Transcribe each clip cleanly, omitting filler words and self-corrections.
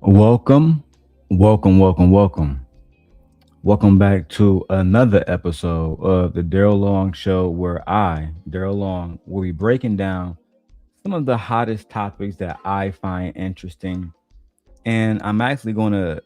Welcome, welcome. Welcome back to another episode of the Darrel Long Show, where Darrel Long, will be breaking down some of the hottest topics that I find interesting. And I'm actually going to,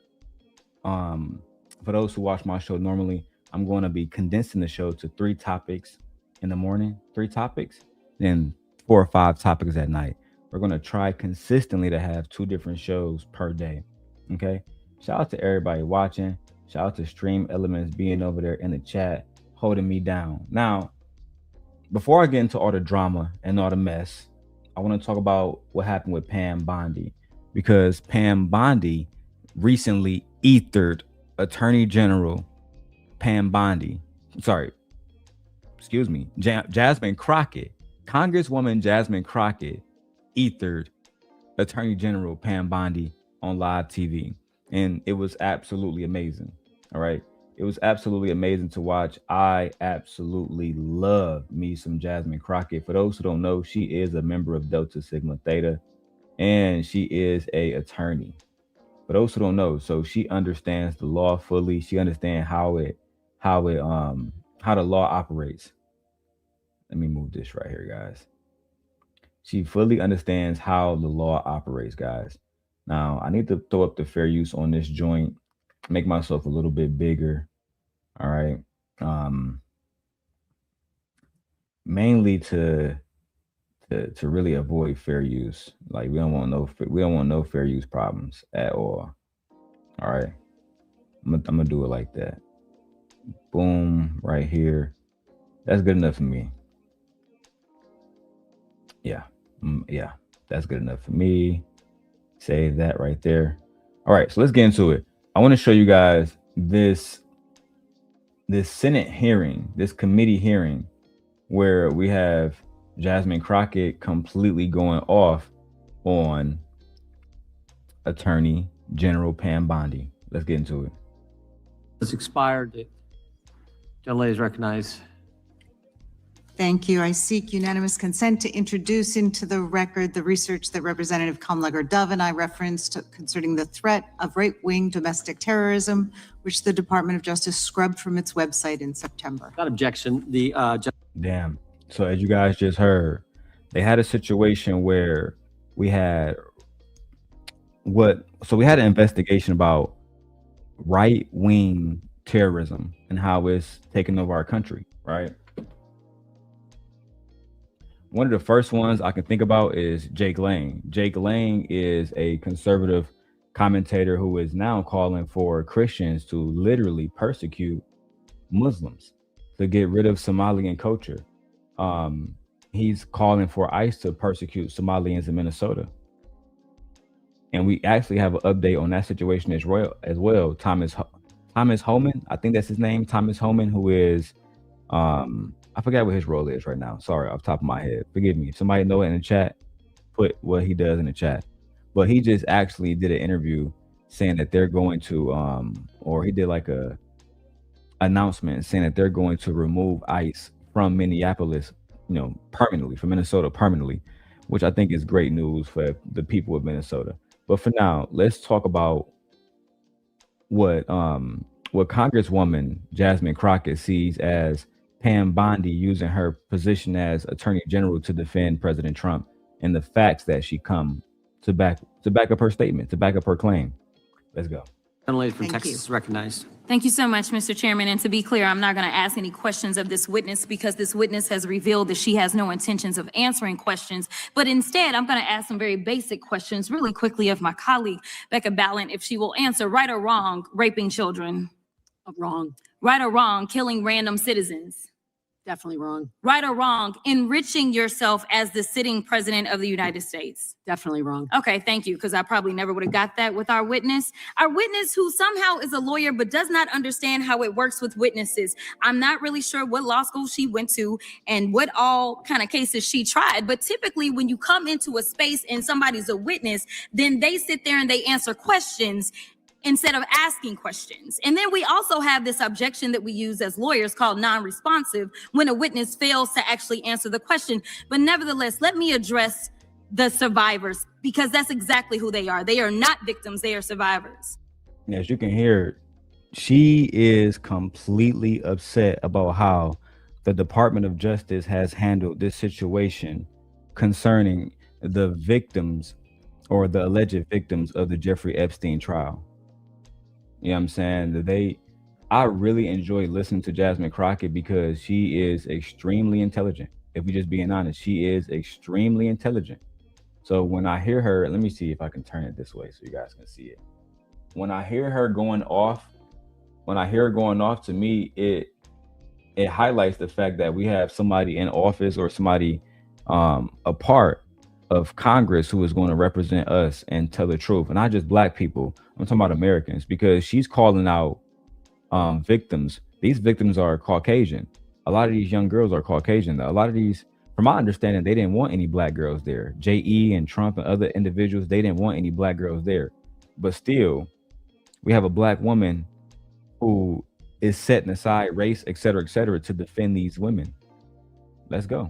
for those who watch my show normally, I'm going to be condensing the show to three topics in the morning, three topics, then four or five topics at night. We're going to try consistently to have two different shows per day. Okay. Shout out to everybody watching. Shout out to Stream Elements being over there in the chat, holding me down. Now, before I get into all the drama and all the mess, I want to talk about what happened with Pam Bondi, because Pam Bondi recently ethered Attorney General Pam Bondi. Sorry, excuse me, Jasmine Crockett, Congresswoman Jasmine Crockett ethered Attorney General Pam Bondi on live TV. And it was absolutely amazing. All right. It was absolutely amazing to watch. I absolutely love me some Jasmine Crockett. For those who don't know, she is a member of Delta Sigma Theta, and she is a attorney. For those who don't know, so she understands the law fully. She understands how the law operates. Let me move this right here, guys. She fully understands how the law operates, guys. Now, I need to throw up the fair use on this joint, make myself a little bit bigger. All right. Mainly to really avoid fair use. Like we don't want no fair use problems at all. All right. I'm gonna do it like that. Boom, right here. That's good enough for me. Yeah. Yeah. That's good enough for me. Save that right there. All right, so let's get into it. I want to show you guys this Senate hearing, this committee hearing, where we have Jasmine Crockett completely going off on Attorney General Pam Bondi. Let's get into it. It's expired. Gentleman is recognized. Thank you. I seek unanimous consent to introduce into the record the research that Representative Kamlager-Dove and I referenced concerning the threat of right-wing domestic terrorism, which the Department of Justice scrubbed from its website in September. Without objection, Damn. So as you guys just heard, they had a situation where we had an investigation about right-wing terrorism and how it's taking over our country, right? One of the first ones I can think about is Jake Lang. Jake Lang is a conservative commentator who is now calling for Christians to literally persecute Muslims to get rid of Somalian culture. He's calling for ICE to persecute Somalians in Minnesota. And we actually have an update on that situation as well. Thomas Homan, I think that's his name, Thomas Homan, who is I forgot what his role is right now. Sorry, off the top of my head. Forgive me. If somebody know it in the chat, put what he does in the chat. But he just actually did an interview saying that they're going to, or he did like a announcement saying that they're going to remove ICE from Minneapolis, permanently, from Minnesota permanently, which I think is great news for the people of Minnesota. But for now, let's talk about what Congresswoman Jasmine Crockett sees as Pam Bondi using her position as Attorney General to defend President Trump and the facts that she come to back up her statement, to back up her claim. Let's go. Gentleman from Texas is recognized. Thank you so much, Mr. Chairman. And to be clear, I'm not going to ask any questions of this witness because this witness has revealed that she has no intentions of answering questions. But instead, I'm going to ask some very basic questions really quickly of my colleague, Becca Ballant, if she will answer right or wrong, raping children. Wrong. Right or wrong, killing random citizens. Definitely wrong. Right or wrong, enriching yourself as the sitting president of the United States. Definitely wrong. Okay, thank you, because I probably never would have got that with our witness. Our witness who somehow is a lawyer but does not understand how it works with witnesses. I'm not really sure what law school she went to and what all kind of cases she tried, but typically when you come into a space and somebody's a witness, then they sit there and they answer questions instead of asking questions. And then we also have this objection that we use as lawyers called non-responsive when a witness fails to actually answer the question. But nevertheless, let me address the survivors, because that's exactly who they are. They are not victims, they are survivors. As you can hear, she is completely upset about how the Department of Justice has handled this situation concerning the victims or the alleged victims of the Jeffrey Epstein trial. You know what I'm saying? I really enjoy listening to Jasmine Crockett because she is extremely intelligent. If we're just being honest, she is extremely intelligent. So when I hear her, let me see if I can turn it this way so you guys can see it. When I hear her going off, to me, it highlights the fact that we have somebody in office or somebody a part of Congress who is going to represent us and tell the truth, and not just Black people. I'm talking about Americans, because she's calling out victims. These victims are Caucasian. A lot of these young girls are Caucasian. A lot of these, from my understanding, they didn't want any Black girls there. J.E. and Trump and other individuals, they didn't want any Black girls there. But still, we have a Black woman who is setting aside race, et cetera, to defend these women. Let's go.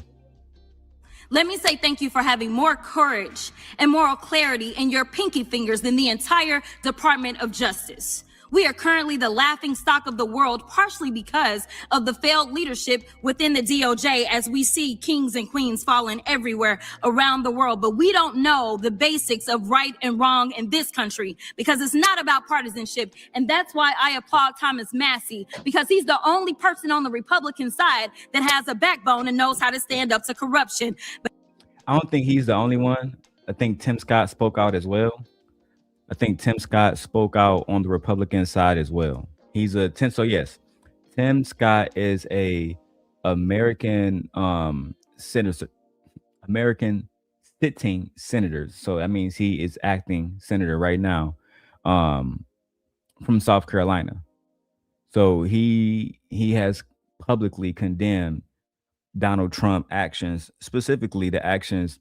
Let me say thank you for having more courage and moral clarity in your pinky fingers than the entire Department of Justice. We are currently the laughing stock of the world, partially because of the failed leadership within the DOJ, as we see kings and queens falling everywhere around the world. But we don't know the basics of right and wrong in this country, because it's not about partisanship. And that's why I applaud Thomas Massie, because he's the only person on the Republican side that has a backbone and knows how to stand up to corruption. But I don't think he's the only one. I think Tim Scott spoke out as well. Tim Scott on the Republican side as well. He's a so yes, Tim Scott is a American senator, American sitting senator. So that means he is acting senator right now, from South Carolina. So he has publicly condemned Donald Trump actions, specifically the actions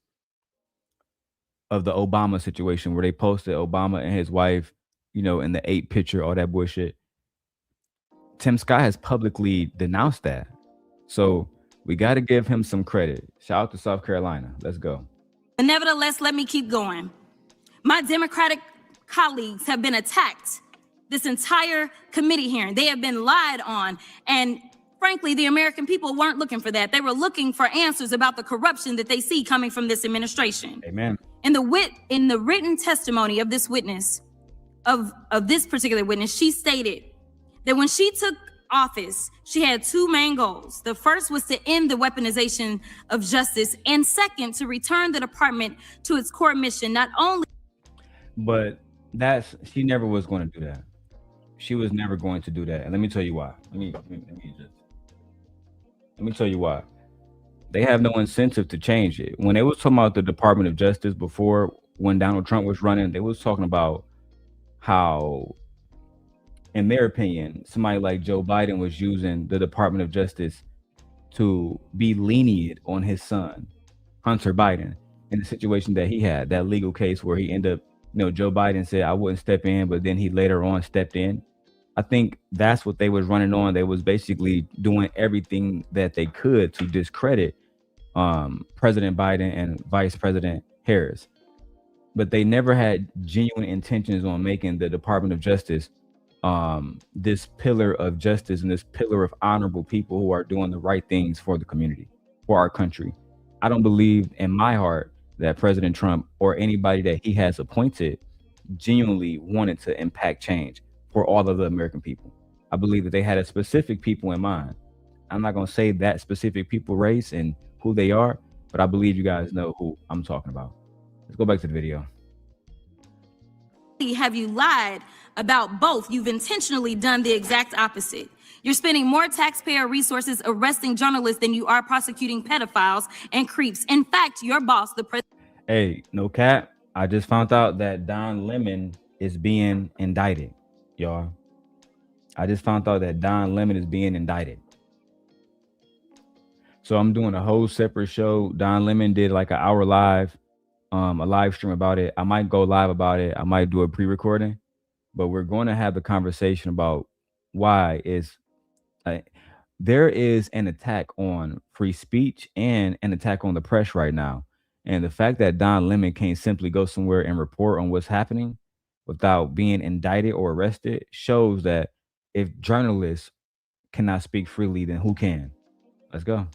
of the Obama situation, where they posted Obama and his wife, in the 8 picture, all that bullshit. Tim Scott has publicly denounced that. So we got to give him some credit. Shout out to South Carolina. Let's go. Nevertheless, let me keep going. My Democratic colleagues have been attacked this entire committee hearing. They have been lied on. And frankly, the American people weren't looking for that. They were looking for answers about the corruption that they see coming from this administration. Amen. In the written testimony of this witness, of this particular witness, she stated that when she took office, she had 2 main goals. The first was to end the weaponization of justice, and second, to return the department to its core mission, not only. But she never was going to do that. She was never going to do that. And let me tell you why. Let me tell you why. They have no incentive to change it. When they was talking about the Department of Justice before, when Donald Trump was running, they was talking about how, in their opinion, somebody like Joe Biden was using the Department of Justice to be lenient on his son, Hunter Biden, in the situation that he had, that legal case where he ended up, Joe Biden said, I wouldn't step in, but then he later on stepped in. I think that's what they was running on. They was basically doing everything that they could to discredit President Biden and Vice President Harris. But they never had genuine intentions on making the Department of Justice this pillar of justice and this pillar of honorable people who are doing the right things for the community, for our country. I don't believe in my heart that President Trump or anybody that he has appointed genuinely wanted to impact change for all of the American people. I believe that they had a specific people in mind. I'm not going to say that specific people race and who they are, but I believe you guys know who I'm talking about. Let's go back to the video. Have you lied about both? You've intentionally done the exact opposite. You're spending more taxpayer resources arresting journalists than you are prosecuting pedophiles and creeps. In fact, your boss, the president. Hey, no cap. I just found out that Don Lemon is being indicted, y'all. I just found out that Don Lemon is being indicted. So I'm doing a whole separate show. Don Lemon did like an hour live, a live stream about it. I might go live about it. I might do a pre-recording, but we're going to have the conversation about why there is an attack on free speech and an attack on the press right now. And the fact that Don Lemon can't simply go somewhere and report on what's happening without being indicted or arrested shows that if journalists cannot speak freely, then who can? Let's go.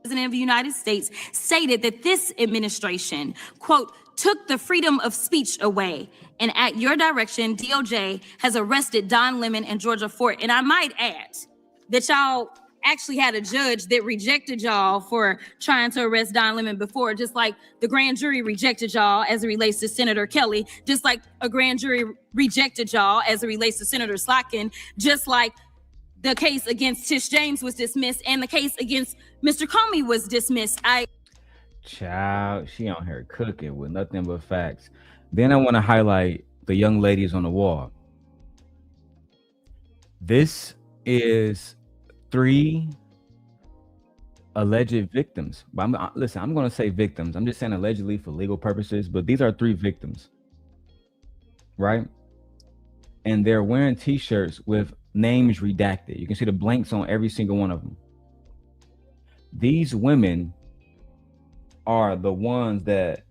President of the United States stated that this administration, quote, took the freedom of speech away. And at your direction, DOJ has arrested Don Lemon and Georgia Fort. And I might add that y'all actually had a judge that rejected y'all for trying to arrest Don Lemon before, just like the grand jury rejected y'all as it relates to Senator Kelly, just like a grand jury rejected y'all as it relates to Senator Slotkin, just like the case against Tish James was dismissed and the case against Mr. Comey was dismissed. Child, she on here cooking with nothing but facts. Then I want to highlight the young ladies on the wall. This is 3 alleged victims. But I'm going to say victims. I'm just saying allegedly for legal purposes, but these are 3 victims, right? And they're wearing t-shirts with names redacted. You can see the blanks on every single one of them. These women are the ones that,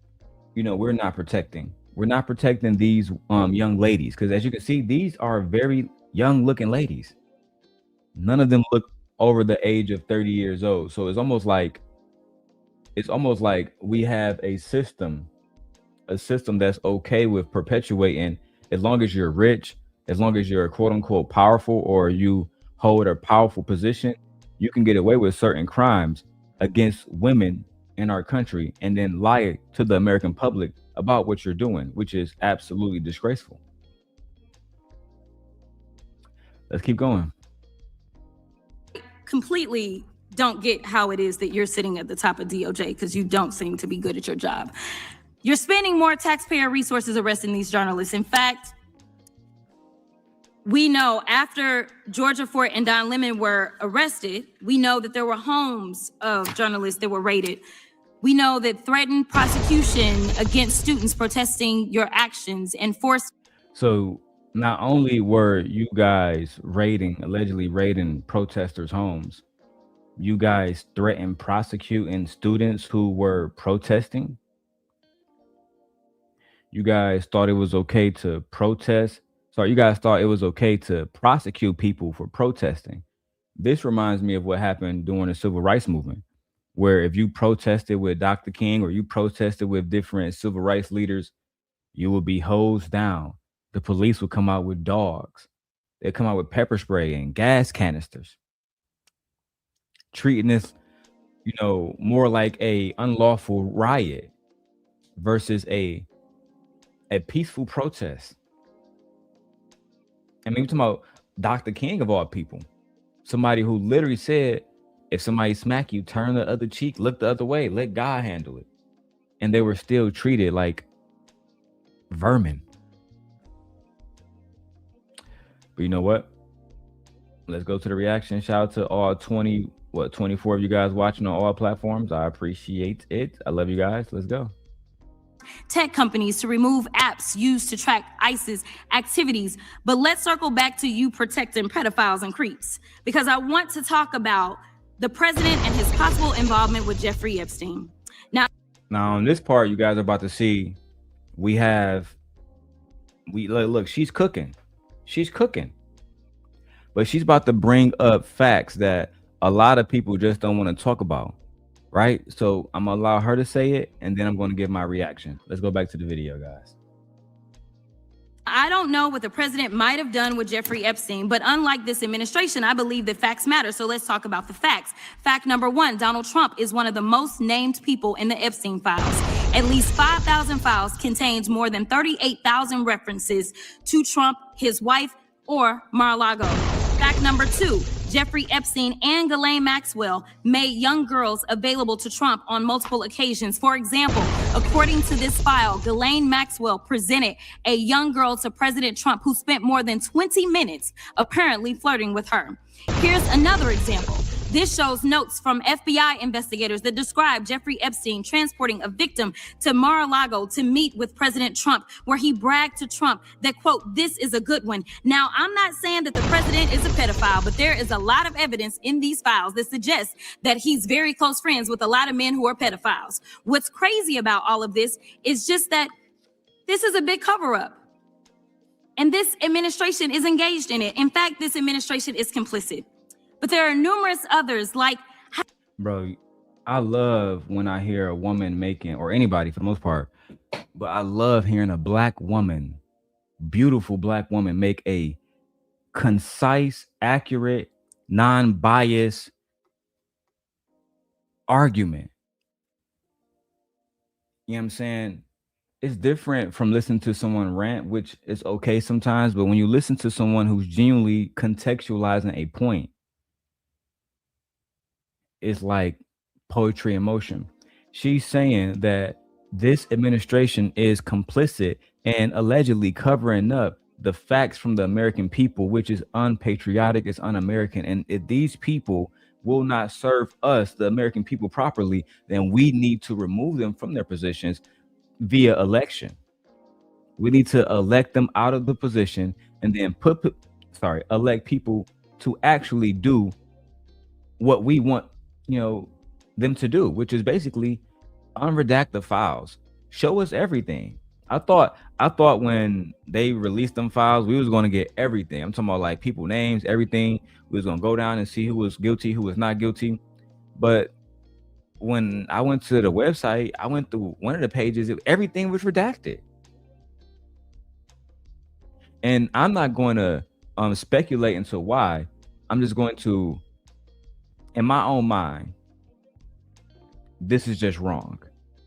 we're not protecting. We're not protecting these young ladies because, as you can see, these are very young looking ladies. None of them look over the age of 30 years old. So it's almost like we have a system that's okay with perpetuating, as long as you're rich, as long as you're quote unquote powerful, or you hold a powerful position, you can get away with certain crimes against women in our country and then lie to the American public about what you're doing, which is absolutely disgraceful. Let's keep going. Completely don't get how it is that you're sitting at the top of DOJ because you don't seem to be good at your job. You're spending more taxpayer resources arresting these journalists. In fact, we know after Georgia Fort and Don Lemon were arrested, we know that there were homes of journalists that were raided. We know that threatened prosecution against students protesting your actions and forced. So not only were you guys allegedly raiding protesters' homes, you guys threatened prosecuting students who were protesting. You guys thought it was okay to protest. Sorry, you guys thought it was okay to prosecute people for protesting. This reminds me of what happened during the civil rights movement, where if you protested with Dr. King or you protested with different civil rights leaders, you would be hosed down. The police would come out with dogs. They'd come out with pepper spray and gas canisters, treating this, more like a unlawful riot versus a peaceful protest. I mean, we're talking about Dr. King of all people, somebody who literally said, if somebody smack you, turn the other cheek, look the other way, let God handle it. And they were still treated like vermin. But you know what? Let's go to the reaction. Shout out to all 24 of you guys watching on all platforms. I appreciate it. I love you guys. Let's go. Tech companies to remove apps used to track ISIS activities. But let's circle back to you protecting pedophiles and creeps, because I want to talk about the president and his possible involvement with Jeffrey Epstein. Now on this part, you guys are about to see, look, she's cooking. But she's about to bring up facts that a lot of people just don't want to talk about. Right? So I'm gonna allow her to say it, and then I'm going to give my reaction. Let's go back to the video, guys. I don't know what the president might have done with Jeffrey Epstein, but unlike this administration, I believe that facts matter. So let's talk about the facts. Fact number 1, Donald Trump is one of the most named people in the Epstein files. At least 5,000 files contains more than 38,000 references to Trump, his wife, or Mar-a-Lago. Fact number 2, Jeffrey Epstein and Ghislaine Maxwell made young girls available to Trump on multiple occasions. For example, according to this file, Ghislaine Maxwell presented a young girl to President Trump who spent more than 20 minutes apparently flirting with her. Here's another example. This shows notes from FBI investigators that describe Jeffrey Epstein transporting a victim to Mar-a-Lago to meet with President Trump, where he bragged to Trump that, quote, "this is a good one." Now, I'm not saying that the president is a pedophile, but there is a lot of evidence in these files that suggests that he's very close friends with a lot of men who are pedophiles. What's crazy about all of this is just that this is a big cover-up. And this administration is engaged in it. In fact, this administration is complicit. But there are numerous others like... Bro, I love when I hear a woman making, or anybody for the most part, but I love hearing a black woman, beautiful black woman, make a concise, accurate, non-biased argument. You know what I'm saying? It's different from listening to someone rant, which is okay sometimes, but when you listen to someone who's genuinely contextualizing a point, it's like poetry in motion. She's saying that this administration is complicit and allegedly covering up the facts from the American people, which is unpatriotic, it's un-American. And if these people will not serve us, the American people, properly, then we need to remove them from their positions via election. We need to elect them out of the position and then elect people to actually do what we want, them to do, which is basically unredact the files, show us everything. I thought when they released them files, we was going to get everything. I'm talking about like people names, everything. We was going to go down and see who was guilty, who was not guilty. But when I went to the website, I went through one of the pages, everything was redacted. And I'm not going to speculate into why. I'm just going to, in my own mind, this is just wrong.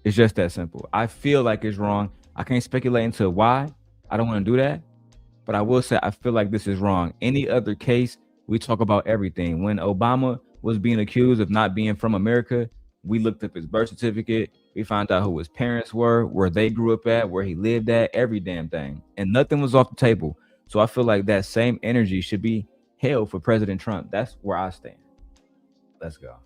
It's just that simple. I feel like it's wrong. I can't speculate into why. I don't want to do that. But I will say I feel like this is wrong. Any other case, we talk about everything. When Obama was being accused of not being from America, we looked up his birth certificate. We found out who his parents were, where they grew up at, where he lived at, every damn thing. And nothing was off the table. So I feel like that same energy should be held for President Trump. That's where I stand. Let's go.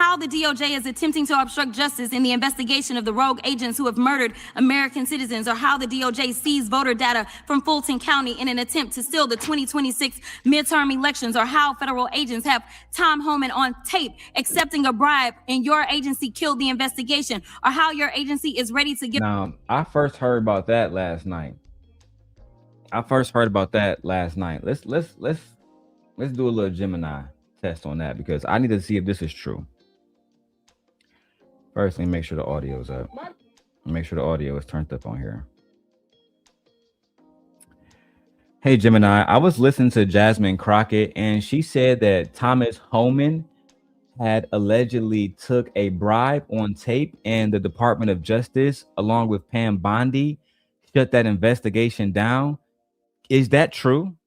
How the DOJ is attempting to obstruct justice in the investigation of the rogue agents who have murdered American citizens, or how the DOJ seized voter data from Fulton County in an attempt to steal the 2026 midterm elections, or how federal agents have Tom Homan on tape accepting a bribe and your agency killed the investigation, or how your agency is ready to give... Now, I first heard about that last night. Let's do a little Gemini test on that, because I need to see if this is true. First, let me make sure the audio is up. Make sure the audio is turned up on here. Hey, Gemini, I was listening to Jasmine Crockett, and she said that Thomas Homan had allegedly took a bribe on tape, and the Department of Justice, along with Pam Bondi, shut that investigation down. Is that true?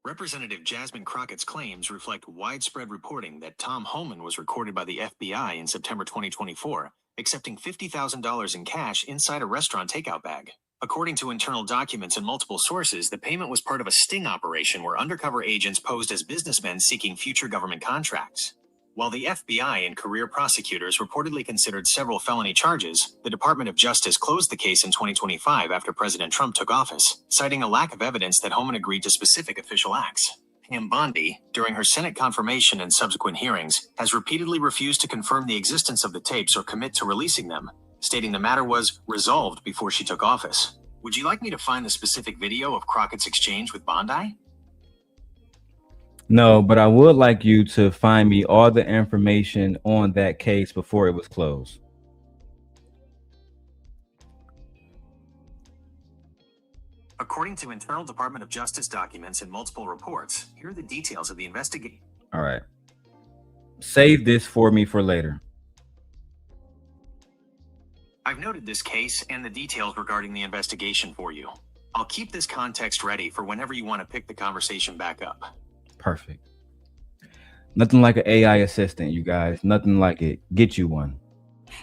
Representative Jasmine Crockett's claims reflect widespread reporting that Tom Homan was recorded by the FBI in September 2024, accepting $50,000 in cash inside a restaurant takeout bag. According to internal documents and multiple sources, the payment was part of a sting operation where undercover agents posed as businessmen seeking future government contracts. While the FBI and career prosecutors reportedly considered several felony charges, the Department of Justice closed the case in 2025 after President Trump took office, citing a lack of evidence that Homan agreed to specific official acts. Pam Bondi, during her Senate confirmation and subsequent hearings, has repeatedly refused to confirm the existence of the tapes or commit to releasing them, stating the matter was resolved before she took office. Would you like me to find the specific video of Crockett's exchange with Bondi? No, but I would like you to find me all the information on that case before it was closed. According to internal Department of Justice documents and multiple reports, here are the details of the investigation. All right. Save this for me for later. I've noted this case and the details regarding the investigation for you. I'll keep this context ready for whenever you want to pick the conversation back up. Perfect. Nothing like an AI assistant, you guys. Nothing like it. Get you one.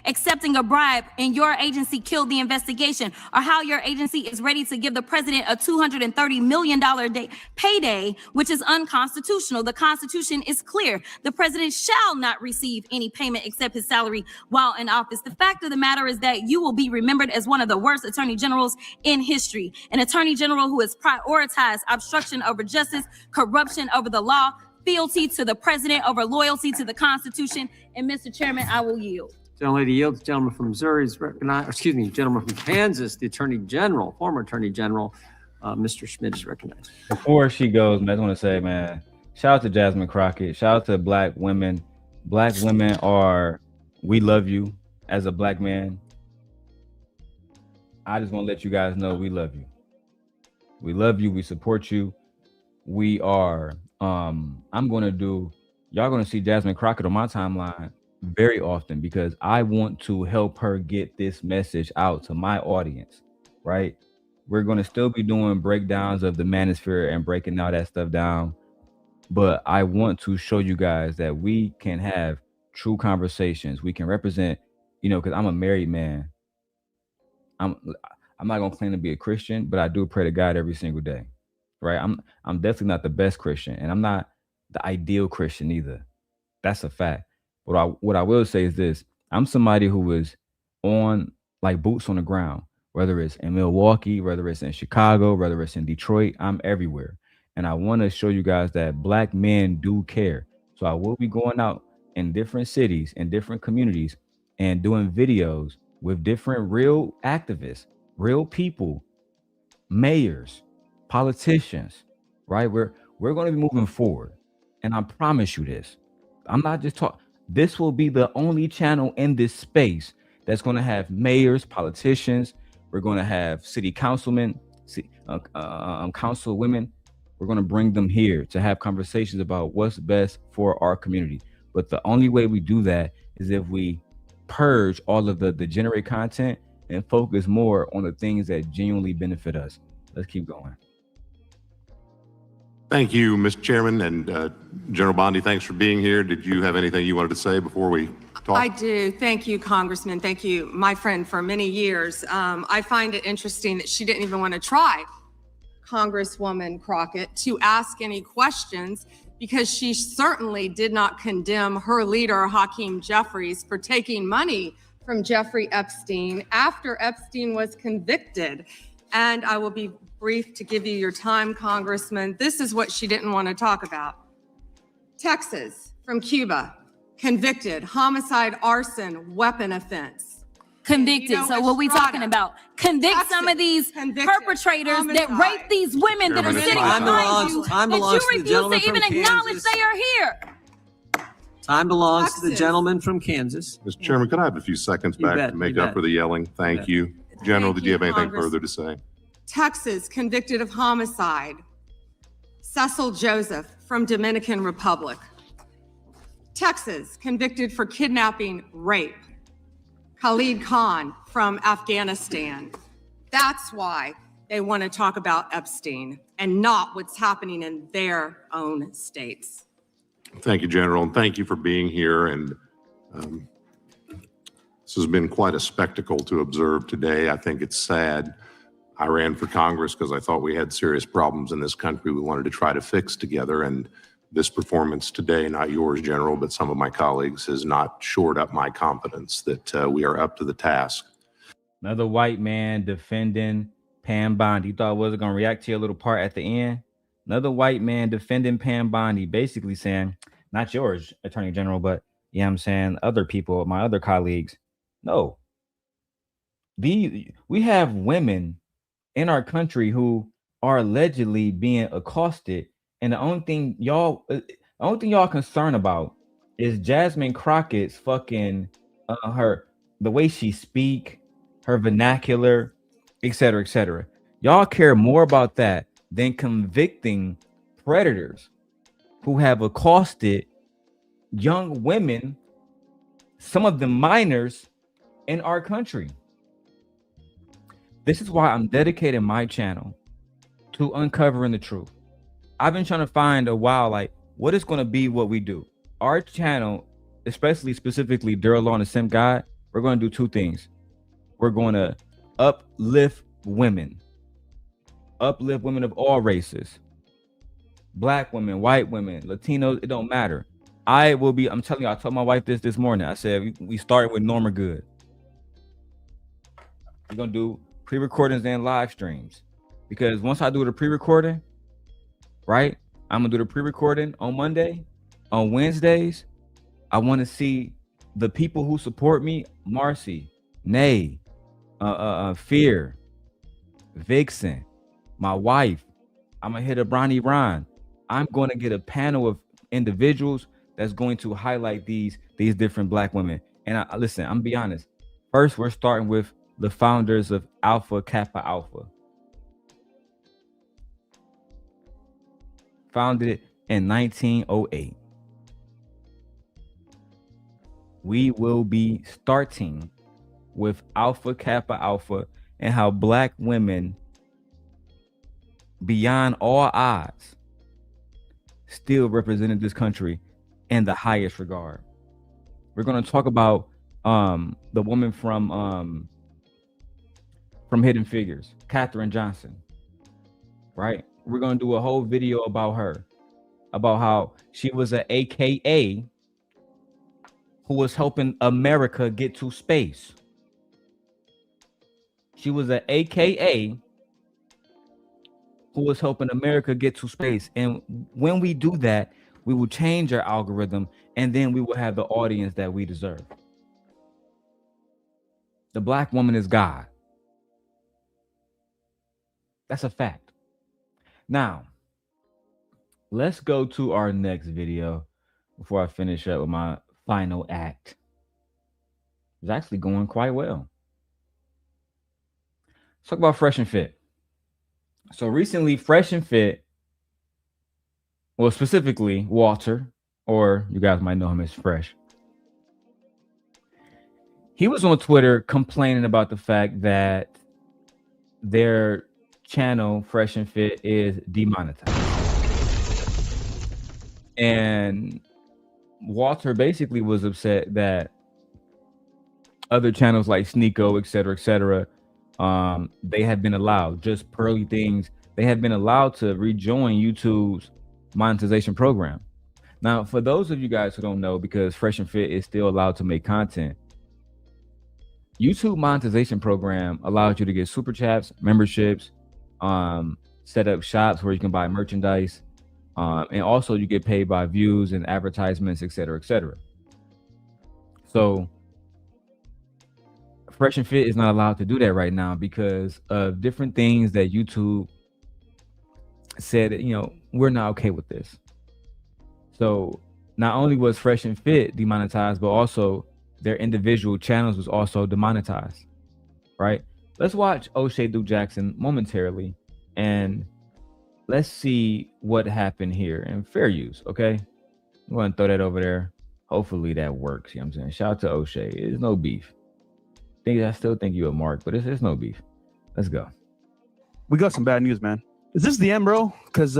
accepting a bribe and your agency killed the investigation, or how your agency is ready to give the president a $230 million payday, which is unconstitutional. The Constitution is clear. The president shall not receive any payment except his salary while in office. The fact of the matter is that you will be remembered as one of the worst attorney generals in history, an attorney general who has prioritized obstruction over justice, corruption over the law, fealty to the president over loyalty to the Constitution. And Mr. Chairman, I will yield. Gentlelady yields. Gentleman from Missouri is recognized. Excuse me, gentleman from Kansas, the Attorney General, former Attorney General, Mr. Schmidt is recognized. Before she goes, man, I just want to say, man, shout out to Jasmine Crockett. Shout out to Black women. Black women we love you as a Black man. I just want to let you guys know we love you. We love you. We support you. We are, y'all going to see Jasmine Crockett on my timeline very often because I want to help her get this message out to my audience, right? We're going to still be doing breakdowns of the manosphere and breaking all that stuff down. But I want to show you guys that we can have true conversations. We can represent, because I'm a married man. I'm not gonna claim to be a Christian, but I do pray to God every single day, right? I'm definitely not the best Christian, and I'm not the ideal Christian either. That's a fact. But what I will say is this: I'm somebody who is on like boots on the ground, whether it's in Milwaukee, whether it's in Chicago, whether it's in Detroit. I'm everywhere, and I want to show you guys that Black men do care. So I will be going out in different cities and different communities and doing videos with different real activists, real people, mayors, politicians, right? We're going to be moving forward. And I promise you this. I'm not just talking. This will be the only channel in this space that's going to have mayors, politicians. We're going to have city councilmen, councilwomen. We're going to bring them here to have conversations about what's best for our community. But the only way we do that is if we purge all of the degenerate content and focus more on the things that genuinely benefit us. Let's keep going. Thank you, Mr. Chairman, and General Bondi, thanks for being here. Did you have anything you wanted to say before we talk? I do. Thank you, Congressman. Thank you, my friend, for many years. I find it interesting that she didn't even want to try, Congresswoman Crockett, to ask any questions because she certainly did not condemn her leader, Hakeem Jeffries, for taking money from Jeffrey Epstein after Epstein was convicted. And I will be brief to give you your time, Congressman. This is what she didn't want to talk about. Texas, from Cuba, convicted, homicide, arson, weapon offense. Convicted. So what we talking about? Convict some of these perpetrators that rape these women that are sitting behind you that you refuse to even acknowledge they are here. Time belongs to the gentleman from Kansas. Mr. Chairman, could I have a few seconds back to make up for the yelling? Thank you. General, did you have anything further to say? Texas, convicted of homicide. Cecil Joseph from Dominican Republic. Texas, convicted for kidnapping, rape. Khalid Khan from Afghanistan. That's why they want to talk about Epstein and not what's happening in their own states. Thank you, General, and thank you for being here. And this has been quite a spectacle to observe today. I think it's sad. I ran for Congress because I thought we had serious problems in this country we wanted to try to fix together. And this performance today, not yours, General, but some of my colleagues, has not shored up my confidence that we are up to the task. Another white man defending Pam Bondi. You thought I wasn't going to react to your little part at the end? Another white man defending Pam Bondi, basically saying, not yours, Attorney General, but I'm saying other people, my other colleagues. No. We have women in our country who are allegedly being accosted. And the only thing y'all concerned about is Jasmine Crockett's fucking the way she speak, her vernacular, et cetera, et cetera. Y'all care more about that than convicting predators who have accosted young women, some of them minors, in our country. This is why I'm dedicating my channel to uncovering the truth. I've been trying to find a while, like, what is going to be what we do? Our channel, specifically Darrel Long the Simp Guide, we're going to do two things. We're going to uplift women of all races, black women, white women, Latinos, it don't matter. I'm telling you, I told my wife this morning. I said, we started with Norma Good. We're going to do pre-recordings and live streams, because once I do the pre-recording, right, I'm going to do the pre-recording on Monday. On Wednesdays, I want to see the people who support me, Marcy, Nay, Fear, Vixen, my wife. I'm going to hit a Bronny Ron. I'm going to get a panel of individuals that's going to highlight these different black women. And listen, I'm be honest. First, we're starting with the founders of Alpha Kappa Alpha. Founded in 1908. We will be starting with Alpha Kappa Alpha and how black women, beyond all odds, still represented this country in the highest regard. We're going to talk about the woman from Hidden Figures, Katherine Johnson, right? We're going to do a whole video about her, about how she was an AKA who was helping America get to space. She was an AKA who was helping America get to space. And when we do that, we will change our algorithm, and then we will have the audience that we deserve. The black woman is God. That's a fact. Now, let's go to our next video before I finish up with my final act. It's actually going quite well. Let's talk about Fresh and Fit. So recently, Fresh and Fit, well, specifically Walter, or you guys might know him as Fresh. He was on Twitter complaining about the fact that their channel, Fresh and Fit, is demonetized. And Walter basically was upset that other channels like Sneeko, et cetera, they have been allowed, just Pearly Things, they have been allowed to rejoin YouTube's monetization program. Now, for those of you guys who don't know, because Fresh and Fit is still allowed to make content, YouTube monetization program allows you to get super chats, memberships, set up shops where you can buy merchandise, and also you get paid by views and advertisements, et cetera, et cetera. So Fresh and Fit is not allowed to do that right now because of different things that YouTube said, you know, we're not okay with this. So not only was Fresh and Fit demonetized, but also their individual channels was also demonetized, right? Let's watch O'Shea Duke Jackson momentarily and let's see what happened here. And fair use, okay? I'm going to throw that over there. Hopefully that works. You know what I'm saying? Shout out to O'Shea. There's no beef. I still think you a mark, but it's no beef. Let's go. We got some bad news, man. Is this the end, bro? Because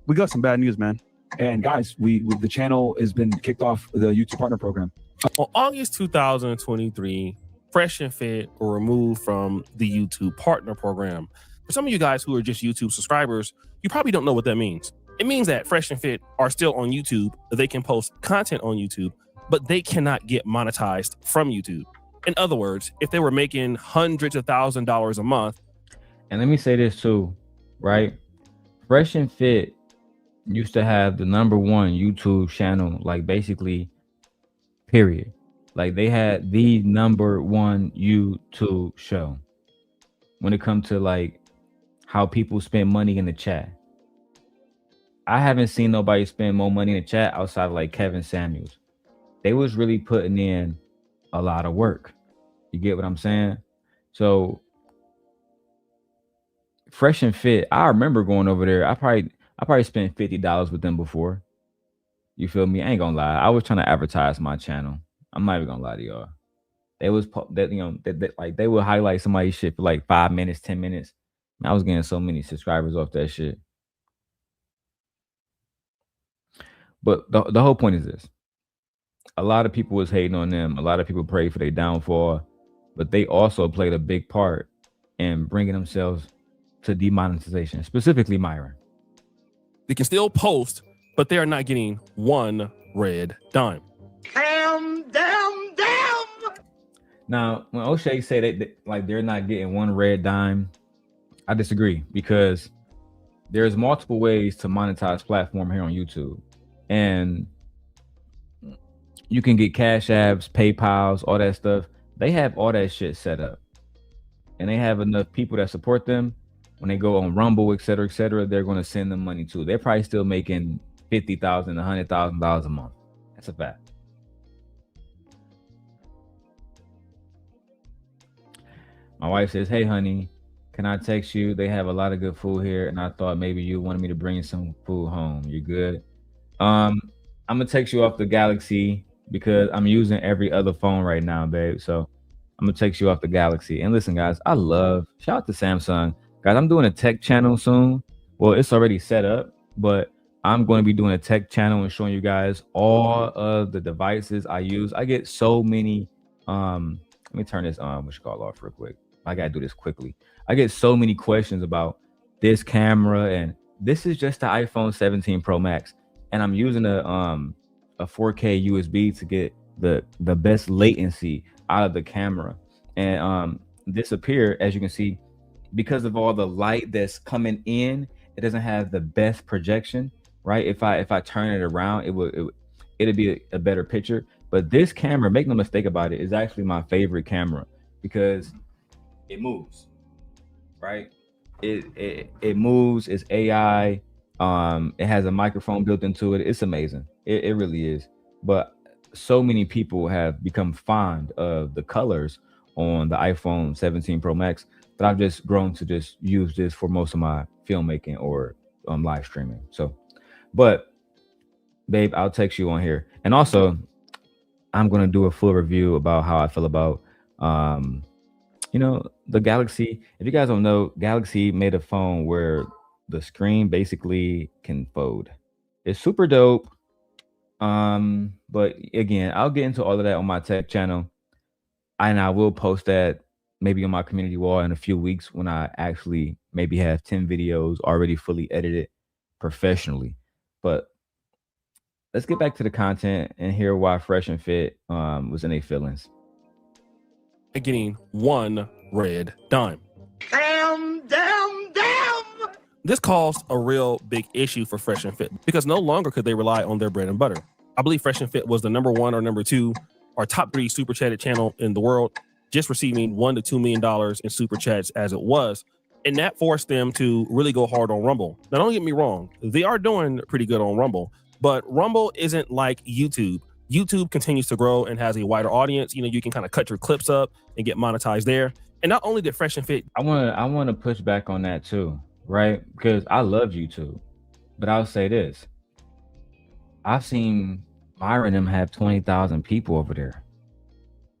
we got some bad news, man. And guys, the channel has been kicked off the YouTube Partner Program. On August 2023, Fresh and Fit were removed from the YouTube Partner Program. For some of you guys who are just YouTube subscribers, you probably don't know what that means. It means that Fresh and Fit are still on YouTube. They can post content on YouTube, but they cannot get monetized from YouTube. In other words, if they were making hundreds of $1,000s a month. And let me say this too, right? Fresh and Fit used to have the #1 YouTube channel, like basically, period. Like they had the #1 YouTube show when it comes to like how people spend money in the chat. I haven't seen nobody spend more money in the chat outside of like Kevin Samuels. They was really putting in a lot of work. You get what I'm saying? So Fresh and Fit, I remember going over there. I probably spent $50 with them before. You feel me? I ain't gonna lie. I was trying to advertise my channel. I'm not even gonna lie to y'all. They was that, you know, like they would highlight somebody's shit for like 5 minutes, 10 minutes. And I was getting so many subscribers off that shit. But the whole point is this. a lot of people was hating on them. A lot of people prayed for their downfall, but they also played a big part in bringing themselves to demonetization, specifically Myron. They can still post, but they are not getting one red dime. Damn. Now, when O'Shea said that like they're not getting one red dime, I disagree, because there's multiple ways to monetize platform here on YouTube, and you can get Cash Apps, PayPals, all that stuff. They have all that shit set up, and they have enough people that support them. When they go on Rumble, et cetera, they're going to send them money too. They're probably still making $50,000, $100,000 a month. That's a fact. My wife says, "Hey, honey, can I text you? They have a lot of good food here, and I thought maybe you wanted me to bring some food home. You good?" I'm gonna text you off the Galaxy because I'm using every other phone right now, babe. So I'm gonna text you off the Galaxy. And listen, guys, shout out to Samsung. Guys, I'm doing a tech channel soon. Well, it's already set up, but I'm going to be doing a tech channel and showing you guys all of the devices I use. I get so many. Let me turn this off real quick. I gotta do this quickly. I get so many questions about this camera, and this is just the iPhone 17 Pro Max, and I'm using a 4K USB to get the best latency out of the camera. And this up here, as you can see, because of all the light that's coming in, it doesn't have the best projection, right? If I turn it around, it'd be a better picture. But this camera, make no mistake about it, is actually my favorite camera because it moves, right? It moves. It's AI. It has a microphone built into it. It's amazing. It really is. But so many people have become fond of the colors on the iPhone 17 Pro Max that I've just grown to just use this for most of my filmmaking or live streaming. So, but babe, I'll text you on here. And also, I'm going to do a full review about how I feel about, the Galaxy. If you guys don't know, Galaxy made a phone where the screen basically can fold. It's super dope. But again, I'll get into all of that on my tech channel, and I will post that maybe on my community wall in a few weeks when I actually maybe have 10 videos already fully edited professionally. But let's get back to the content and hear why Fresh and Fit was in their feelings. Getting one red dime. Damn. This caused a real big issue for Fresh and Fit because no longer could they rely on their bread and butter. I believe Fresh and Fit was the number 1 or number 2 or top 3 super chatted channel in the world, just receiving $1 to $2 million in super chats as it was. And that forced them to really go hard on Rumble. Now, don't get me wrong. They are doing pretty good on Rumble, but Rumble isn't like YouTube. YouTube continues to grow and has a wider audience. You can kind of cut your clips up and get monetized there. And not only did Fresh and Fit, I want to push back on that too, right? Because I love YouTube, but I'll say this: I've seen Myron them have 20,000 people over there.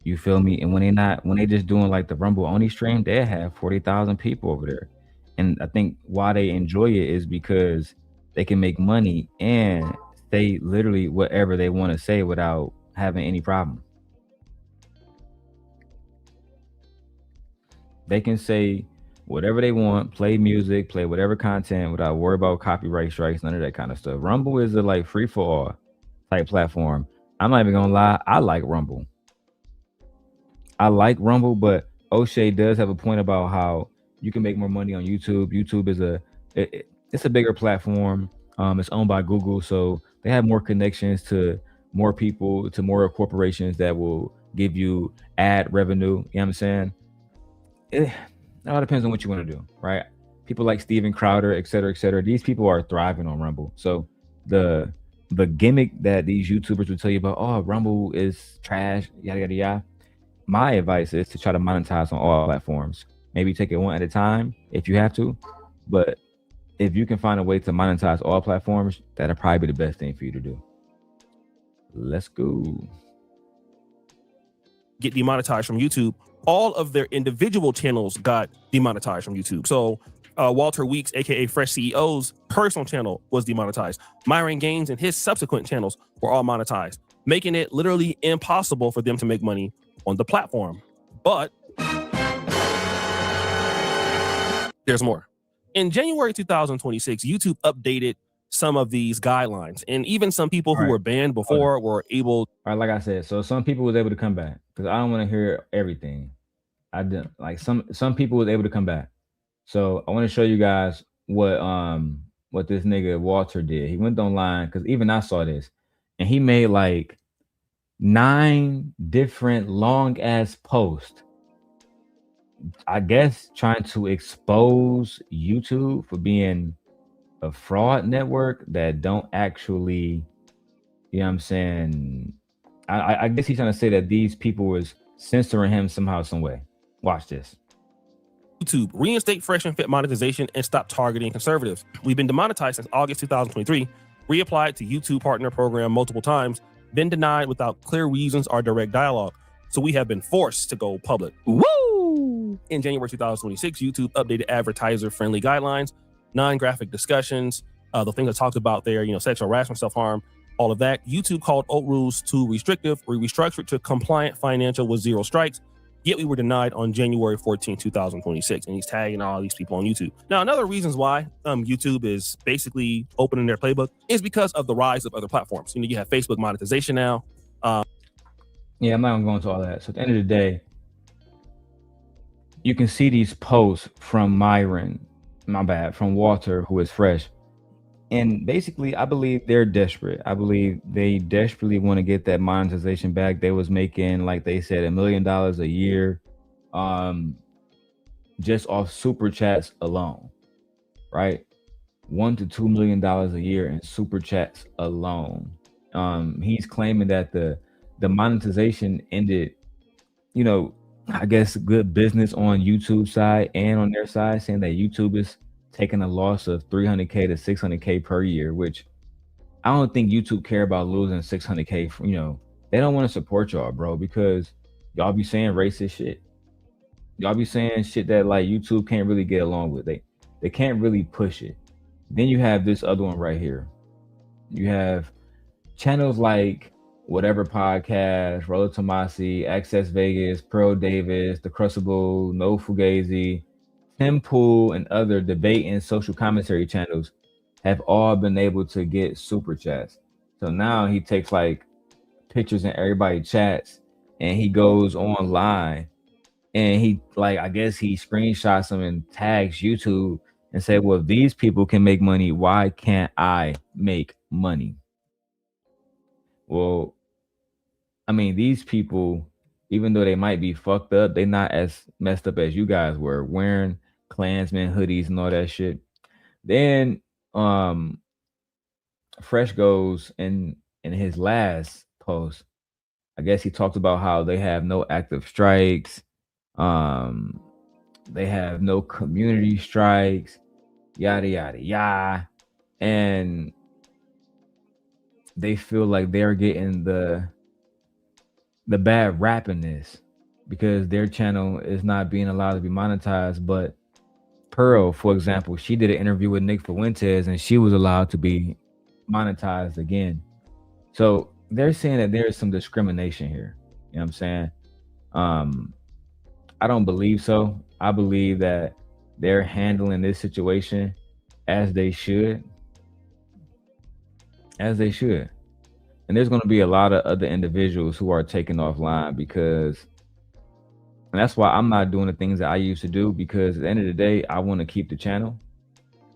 You feel me? And when they just doing like the Rumble only stream, they have 40,000 people over there. And I think why they enjoy it is because they can make money and say literally whatever they want to say without having any problem. They can say whatever they want, play music, play whatever content without worry about copyright strikes, none of that kind of stuff. Rumble is a like free for all type platform. I'm not even gonna lie, I like Rumble. But O'Shea does have a point about how you can make more money on YouTube. YouTube is it's a bigger platform. It's owned by Google, so they have more connections to more people, to more corporations that will give you ad revenue. You know what I'm saying? It all depends on what you want to do, right? People like Steven Crowder, et cetera, these people are thriving on Rumble. So the gimmick that these YouTubers will tell you about, oh, Rumble is trash, yada, yada, yada. My advice is to try to monetize on all platforms. Maybe take it one at a time if you have to. But if you can find a way to monetize all platforms, that'll probably be the best thing for you to do. Let's go. Get demonetized from YouTube. All of their individual channels got demonetized from YouTube. So Walter Weeks, aka Fresh CEO's personal channel was demonetized. Myron Gaines and his subsequent channels were all monetized. making it literally impossible for them to make money on the platform. But there's more. In January 2026, YouTube updated some of these guidelines, and even some people who were banned before were able. All right, like I said, so some people was able to come back because I don't want to hear everything. I didn't like some people was able to come back. So I want to show you guys what this nigga Walter did. He went online because even I saw this, and he made like 9 different long ass posts. I guess trying to expose YouTube for being a fraud network that don't actually, you know what I'm saying? I guess he's trying to say that these people was censoring him somehow, some way. Watch this. YouTube reinstate fresh and fit monetization and stop targeting conservatives. We've been demonetized since August 2023, reapplied to YouTube partner program multiple times, been denied without clear reasons or direct dialogue. So we have been forced to go public. Woo! In January 2026, YouTube updated advertiser-friendly guidelines, non-graphic discussions, the things I talked about there, sexual harassment, self-harm, all of that. YouTube called old rules too restrictive. We restructured to compliant financial with 0 strikes. Yet we were denied on January 14, 2026. And he's tagging all these people on YouTube. Now, another reasons why YouTube is basically opening their playbook is because of the rise of other platforms. You have Facebook monetization now. Yeah, I'm not gonna go into all that. So at the end of the day, you can see these posts from from Walter, who is fresh. And basically, I believe they're desperate. I believe they desperately want to get that monetization back. They was making, like they said, $1 million a year, just off super chats alone, right? $1 to $2 million a year in super chats alone. He's claiming that the monetization ended, I guess good business on YouTube side and on their side, saying that YouTube is taking a loss of $300K to $600K per year, which I don't think YouTube care about losing $600K. They don't want to support y'all, bro, because y'all be saying racist shit. Y'all be saying shit that like YouTube can't really get along with. They can't really push it. Then you have this other one right here. You have channels like Whatever Podcast, Rollo Tomasi, Access Vegas, Pearl Davis, The Crucible, No Fugazi, Tim Pool, and other debate and social commentary channels have all been able to get super chats. So now he takes like pictures in everybody chats and he goes online and he I guess he screenshots them and tags YouTube and say, well, if these people can make money, why can't I make money? Well, I mean, these people, even though they might be fucked up, they're not as messed up as you guys were, wearing Klansman hoodies and all that shit. Then Fresh goes in his last post, I guess he talked about how they have no active strikes, they have no community strikes, yada yada yada, and they feel like they're getting the bad rap in this because their channel is not being allowed to be monetized. But Pearl, for example, she did an interview with Nick Fuentes and she was allowed to be monetized again. So they're saying that there is some discrimination here. You know what I'm saying? I don't believe so. I believe that they're handling this situation as they should. As they should. And there's going to be a lot of other individuals who are taken offline because, and that's why I'm not doing the things that I used to do, because at the end of the day, I want to keep the channel.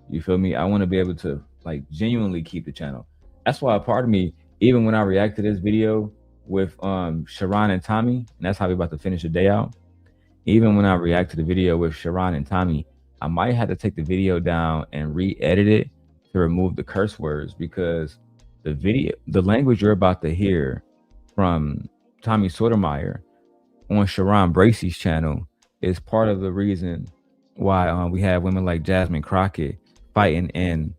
You feel me? I want to be able to like genuinely keep the channel. That's why a part of me, even when I react to this video with Sharon and Tommy, and that's how we're about to finish the day out. Even when I react to the video with Sharon and Tommy, I might have to take the video down and re-edit it to remove the curse words, because the language you're about to hear from Tommy Sotomayor on Sharon Bracey's channel is part of the reason why we have women like Jasmine Crockett fighting in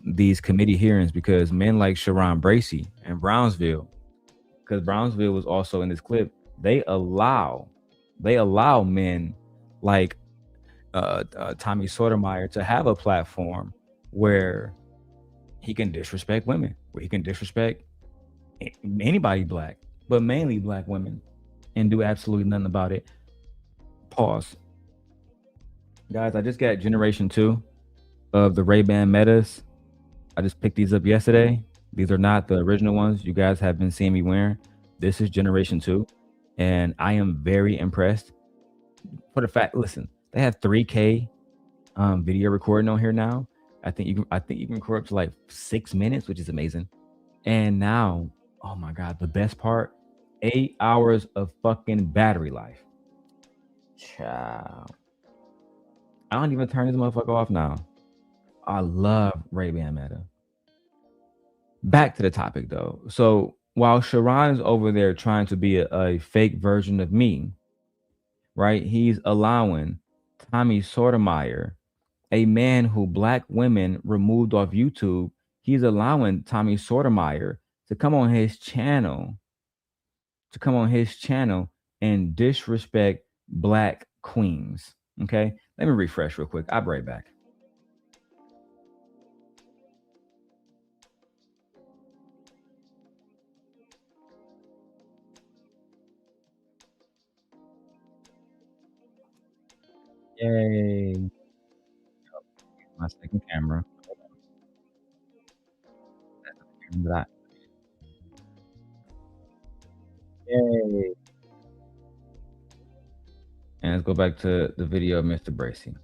these committee hearings, because men like Sharon Bracey and Brownsville, because Brownsville was also in this clip, they allow men like Tommy Sotomayor to have a platform where he can disrespect women, where he can disrespect anybody black, but mainly black women, and do absolutely nothing about it. Pause. Guys, I just got generation 2 of the Ray-Ban Metas. I just picked these up yesterday. These are not the original ones you guys have been seeing me wearing. This is generation 2, and I am very impressed. For the fact, listen, they have 3K video recording on here now. I think you can record up to like 6 minutes, which is amazing. And now, oh my god, the best part, 8 hours of fucking battery life. Ciao. I don't even turn this motherfucker off now. I love Ray-Ban Meta. Back to the topic though. So while Sharon is over there trying to be a fake version of me, right? He's allowing Tommy Sotomayor, a man who black women removed off YouTube. He's allowing Tommy Sotomayor to come on his channel, and disrespect black queens. Okay, let me refresh real quick. I'll be right back. Yay. My second camera. Yay. And let's go back to the video of Mr. Bracey.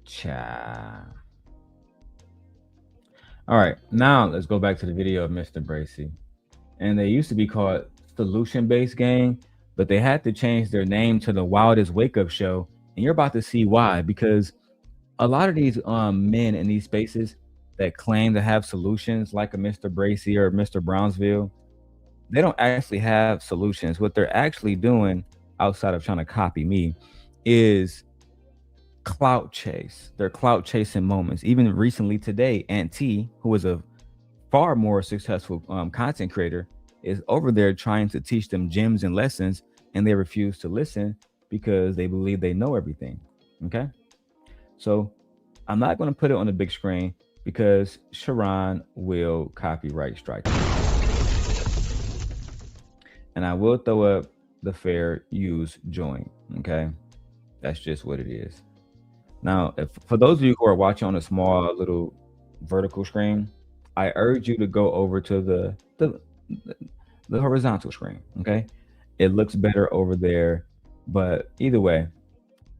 Cha. All right, now let's go back to the video of Mr. Bracey. And they used to be called Solution-Based Gang, but they had to change their name to the Wildest Wake Up Show. And you're about to see why, because a lot of these men in these spaces that claim to have solutions, like a Mr. Bracey or Mr. Brownsville, they don't actually have solutions. What they're actually doing, outside of trying to copy me, is clout chase. They're clout chasing moments. Even recently today, Aunt T, who is a far more successful content creator, is over there trying to teach them gems and lessons, and they refuse to listen because they believe they know everything. Okay, so I'm not going to put it on the big screen because Sharon will copyright strike me. And I will throw up the fair use joint. Okay, that's just what it is. Now, for those of you who are watching on a small little vertical screen, I urge you to go over to the horizontal screen. Okay, it looks better over there, but either way,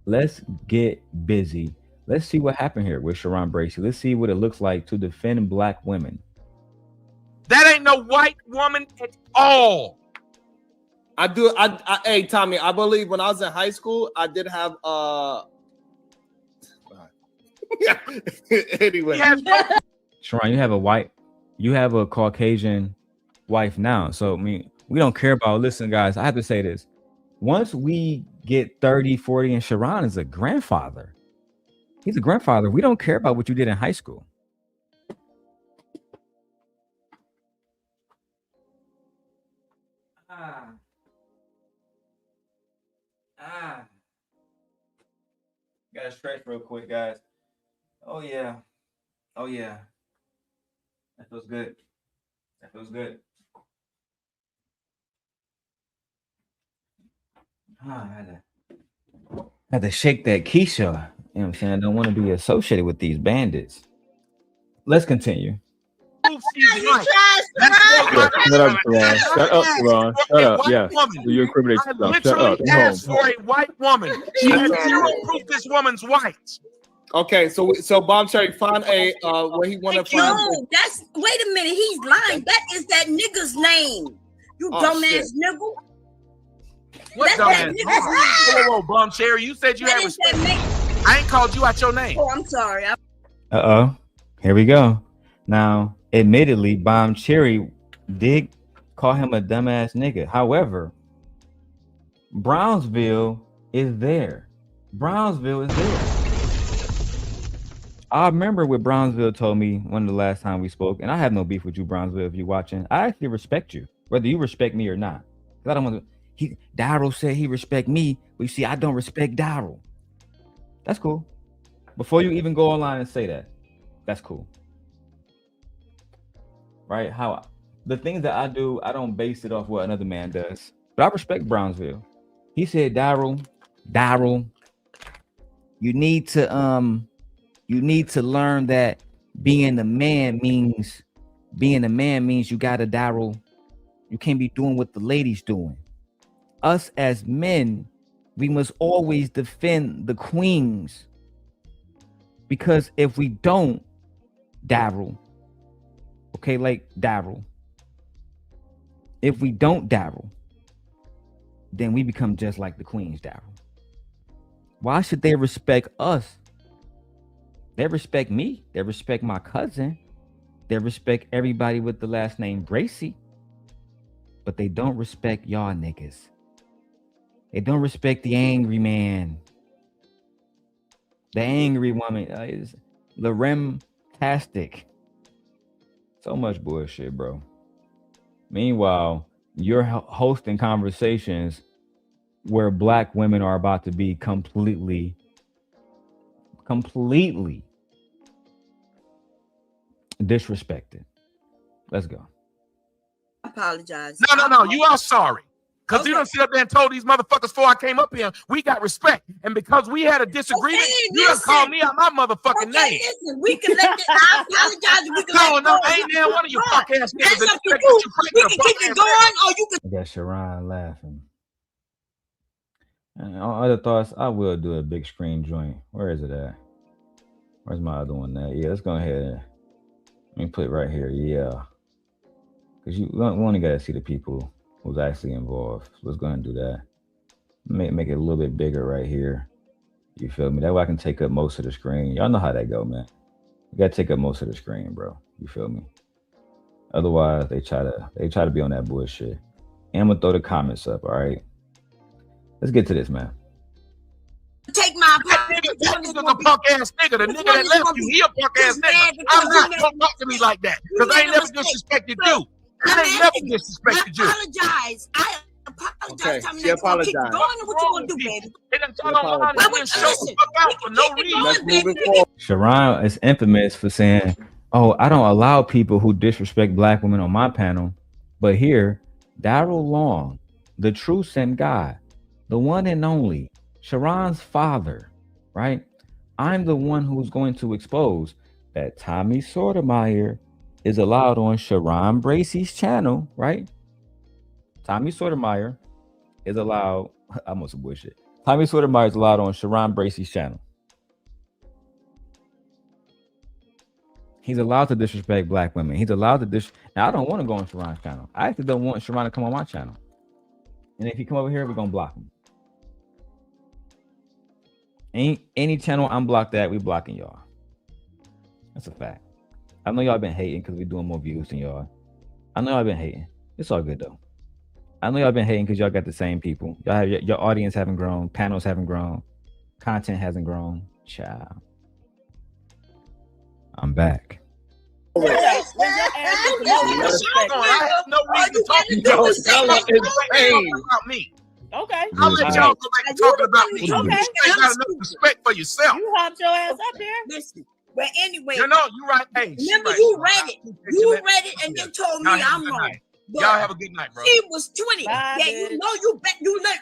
let's get busy. Let's see what happened here with Sharon Bracey. Let's see what it looks like to defend black women. That ain't no white woman at all. Hey Tommy, I believe when I was in high school, I did have anyway. Sharon, you have a Caucasian wife now. So I mean, we don't care about, listen guys, I have to say this. Once we get 30, 40, and Sharon is a grandfather. He's a grandfather. We don't care about what you did in high school. Gotta stretch real quick, guys. Oh yeah. Oh yeah. That feels good. That feels good. I had to shake that Keisha. You know what I'm saying? I don't want to be associated with these bandits. Let's continue. Shut up, Sharon. Shut up, Sharon. Shut up. Yeah. You incriminate yourself. Shut up. I asked for a white woman. She has zero proof this woman's white. Okay, so Bob Cherry found a where he wanted to find. No, that's wait a minute, he's lying. That is that nigga's name. You dumbass nigga. What dumbass? Whoa, Bomb Cherry, you said you had respect. I ain't called you out your name. Oh, I'm sorry. Here we go. Now, admittedly, Bomb Cherry did call him a dumbass nigga. However, Brownsville is there. Brownsville is there. I remember what Brownsville told me one of the last time we spoke, and I have no beef with you, Brownsville, if you're watching. I actually respect you, whether you respect me or not. I don't want to. Darrel said he respect me, but you see, I don't respect Darrel. That's cool. Before you even go online and say that, that's cool. right? How the things that I do, I don't base it off what another man does. But I respect Brownsville. He said, Darrel, you need to learn that being a man means you gotta, Darrel, you can't be doing what the ladies doing. Us as men, we must always defend the queens, because if we don't, Darrel, okay, like Darrel, if we don't, Darrel, then we become just like the queens, Darrel. Why should they respect us? They respect me. They respect my cousin. They respect everybody with the last name Bracey. But they don't respect y'all niggas. They don't respect the angry man. The angry woman is the rim-tastic. So much bullshit, bro. Meanwhile, you're hosting conversations where black women are about to be completely disrespected. Let's go. Apologize. No. You are sorry. Because you don't sit up there and told these motherfuckers before I came up here, we got respect. And because we had a disagreement, you done called me out my motherfucking name. Listen, we can let it, I apologize. We can No, ain't there one of you fuck ass niggas. That's up to you. We can keep it going, or you can. I got Sharon laughing. And on other thoughts, I will do a big screen joint. Where is it at? Where's my other one at? Yeah, let's go ahead. Let me put it right here. Yeah. Because we only got to see the people who's actually involved. So let's go ahead and do that. Make it a little bit bigger right here. You feel me? That way I can take up most of the screen. Y'all know how that go, man. You got to take up most of the screen, bro. You feel me? Otherwise, they try to be on that bullshit. And I'm going to throw the comments up, all right? Let's get to this, man. Take my that nigga's a punk ass nigga. The nigga that left you, he a punk ass nigga. I'm not, don't talk to me like that. Because I ain't never disrespected you. I ain't never disrespected you. I apologize. Okay, she apologized. Keep going. What you gonna do, baby? Let's move it forward. Sharon is infamous for saying, oh, I don't allow people who disrespect black women on my panel. But here, Darrel Long, the true sent God, the one and only, Sharon's father, right? I'm the one who's going to expose that Tommy Sotomayor is allowed on Sharon Bracey's channel, right? Tommy Sotomayor is allowed, I'm on some bullshit. Tommy Sotomayor is allowed on Sharon Bracey's channel. He's allowed to disrespect black women. He's allowed to Now, I don't want to go on Sharon's channel. I actually don't want Sharon to come on my channel. And if he come over here, we're going to block him. Any channel I'm blocked at, we blocking y'all. That's a fact. I know y'all been hating because we're doing more views than y'all. I know y'all been hating. It's all good though. I know y'all been hating because y'all got the same people. Y'all have your audience haven't grown, panels haven't grown, content hasn't grown. Child. I'm back. I have no reason to talk about me. Okay. I'll let y'all go back and talk about me. Okay. You got enough respect for yourself. You hopped your ass up here. Listen. But anyway, you know, you're right. Hey, remember you read it. You read it and then told me I'm wrong. Y'all have a good night, bro. She was 20. Bye, yeah, bitch. You know you bet you let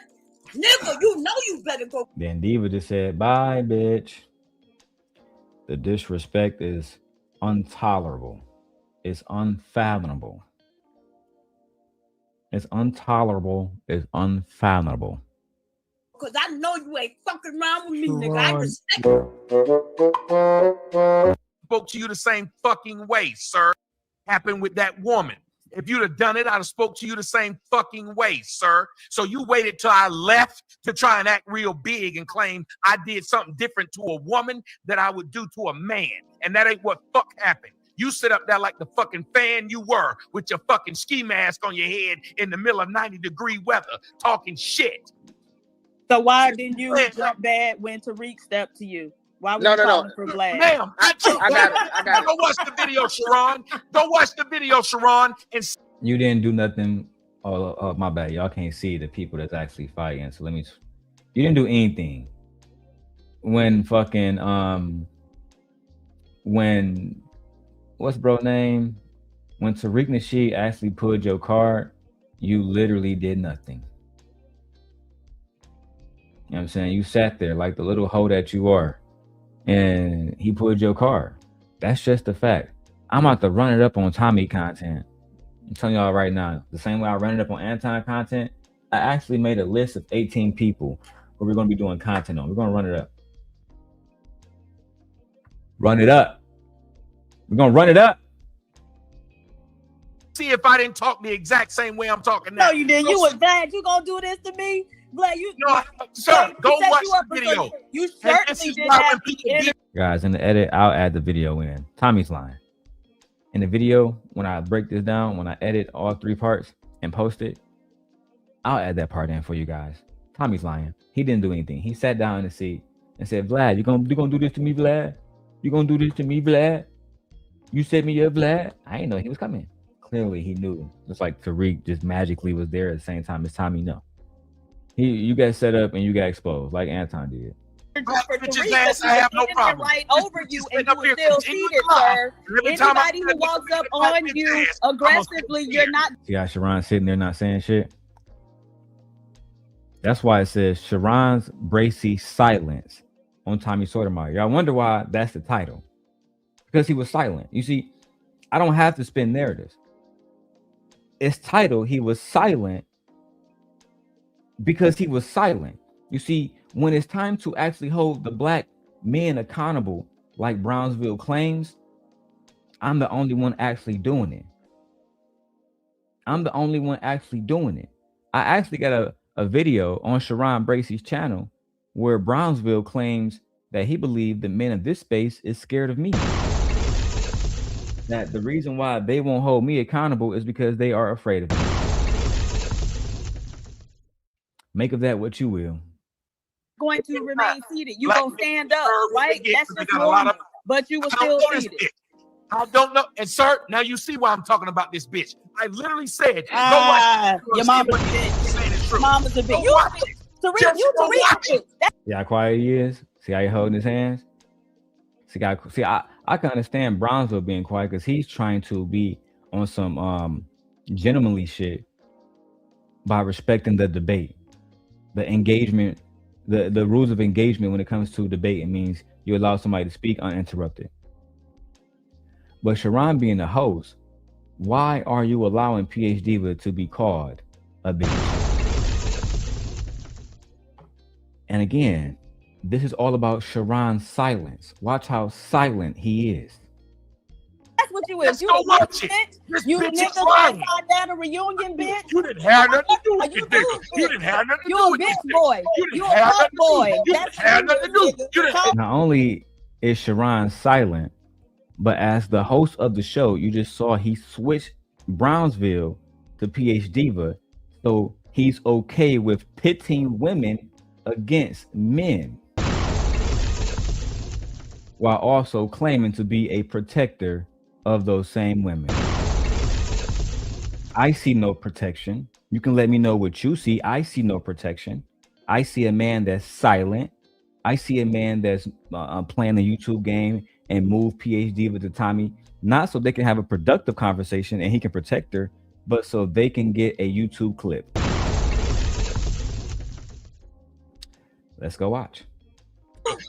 nigga, you know you better go. Then Diva just said, bye, bitch. The disrespect is intolerable. It's unfathomable. It's intolerable. It's unfathomable. Because I know you ain't fucking around with me, nigga. I respect you. Spoke to you the same fucking way, sir. Happened with that woman. If you'd have done it, I'd have spoke to you the same fucking way, sir. So you waited till I left to try and act real big and claim I did something different to a woman that I would do to a man. And that ain't what fuck happened. You sit up there like the fucking fan you were with your fucking ski mask on your head in the middle of 90-degree weather talking shit. So why didn't you jump bad when Tariq stepped to you? Why was you calling for Vlad? Ma'am, I got it. Go watch the video, Sharon. Go watch the video, Sharon. And you didn't do nothing. Oh, my bad. Y'all can't see the people that's actually fighting. So you didn't do anything. When fucking, when, what's bro name? When Tariq Nasheed actually pulled your card, you literally did nothing. You know what I'm saying? You sat there like the little hoe that you are, and he pulled your card. That's just a fact. I'm about to run it up on Tommy content. I'm telling y'all right now, the same way I ran it up on Anton content, I actually made a list of 18 people who we're going to be doing content on. We're going to run it up. Run it up. We're going to run it up. See if I didn't talk the exact same way I'm talking now. No, you didn't. You was glad you gonna do this to me? Glad you. No, sir, go watch the video. You certainly did have. Guys, in the edit, I'll add the video in. Tommy's lying. In the video, when I break this down, when I edit all 3 parts and post it, I'll add that part in for you guys. Tommy's lying. He didn't do anything. He sat down in the seat and said, Vlad, you gonna do this to me, Vlad? You gonna do this to me, Vlad? You set me up, Vlad? I didn't know he was coming. Clearly he knew. Just like Tariq just magically was there at the same time as Tommy. No. You got set up and you got exposed like Anton did. I have no problem. Right over you, and you were still seated, sir. Anybody who walks up on you aggressively, you're not. See how Sharon sitting there not saying shit? That's why it says Sharon's Bracey silence on Tommy Sotomayor. Y'all wonder why that's the title. Because he was silent. You see, I don't have to spin narratives. It's titled, he was silent because he was silent. You see, when it's time to actually hold the black men accountable, like Brownsville claims, I'm the only one actually doing it. I'm the only one actually doing it. I actually got a video on Sharon Bracey's channel where Brownsville claims that he believed the men of this space is scared of me. That the reason why they won't hold me accountable is because they are afraid of me. Make of that what you will. Going to remain seated. You gonna stand up, right? That's just normal. But you were still seated. I don't know. And sir, now you see why I'm talking about this bitch. I literally said, go watch. Your mama's a bitch. Your mama's a bitch. You See how quiet he is? See how he holding his hands? I can understand Brownsville being quiet because he's trying to be on some gentlemanly shit by respecting the debate, the engagement, the rules of engagement when it comes to debate. It means you allow somebody to speak uninterrupted. But Sharon being the host, why are you allowing PhD to be called a bitch? And again, this is all about Sharon's silence. Watch how silent he is. That's what you is. You niggas outside down a reunion, bitch. You didn't have nothing to do with it, nigga. You didn't have nothing to do with it. You a bitch boy. You a fuck boy. That's had nothing to do. Not only is Sharon silent, but as the host of the show, you just saw he switched Brownsville to PhD, so he's okay with pitting women against men, while also claiming to be a protector of those same women. I see no protection. You can let me know what you see. I see no protection. I see a man that's silent. I see a man that's playing the YouTube game and move PhD with the Tommy, not so they can have a productive conversation and he can protect her, but so they can get a YouTube clip. Let's go watch.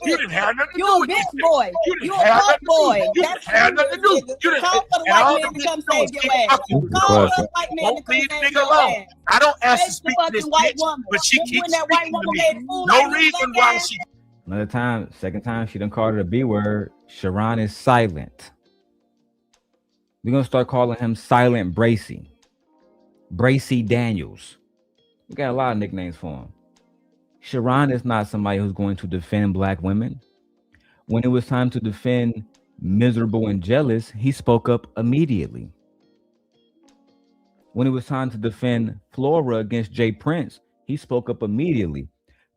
You didn't have nothing to you do a with bitch this. boy. You a fuck boy. You didn't have nothing to do. You didn't call for the white man to come save your ass. Call for the white man to come save your ass. I don't ask to speak to this bitch, but she keeps speaking to me. No reason why she. Another time, second time, she done called her a B word. Sharon is silent. We're gonna start calling him Silent Bracey. Bracey Daniels. We got a lot of nicknames for him. Sharon is not somebody who's going to defend black women. When it was time to defend Miserable and Jealous, he spoke up immediately. When it was time to defend Flora against Jay Prince, he spoke up immediately.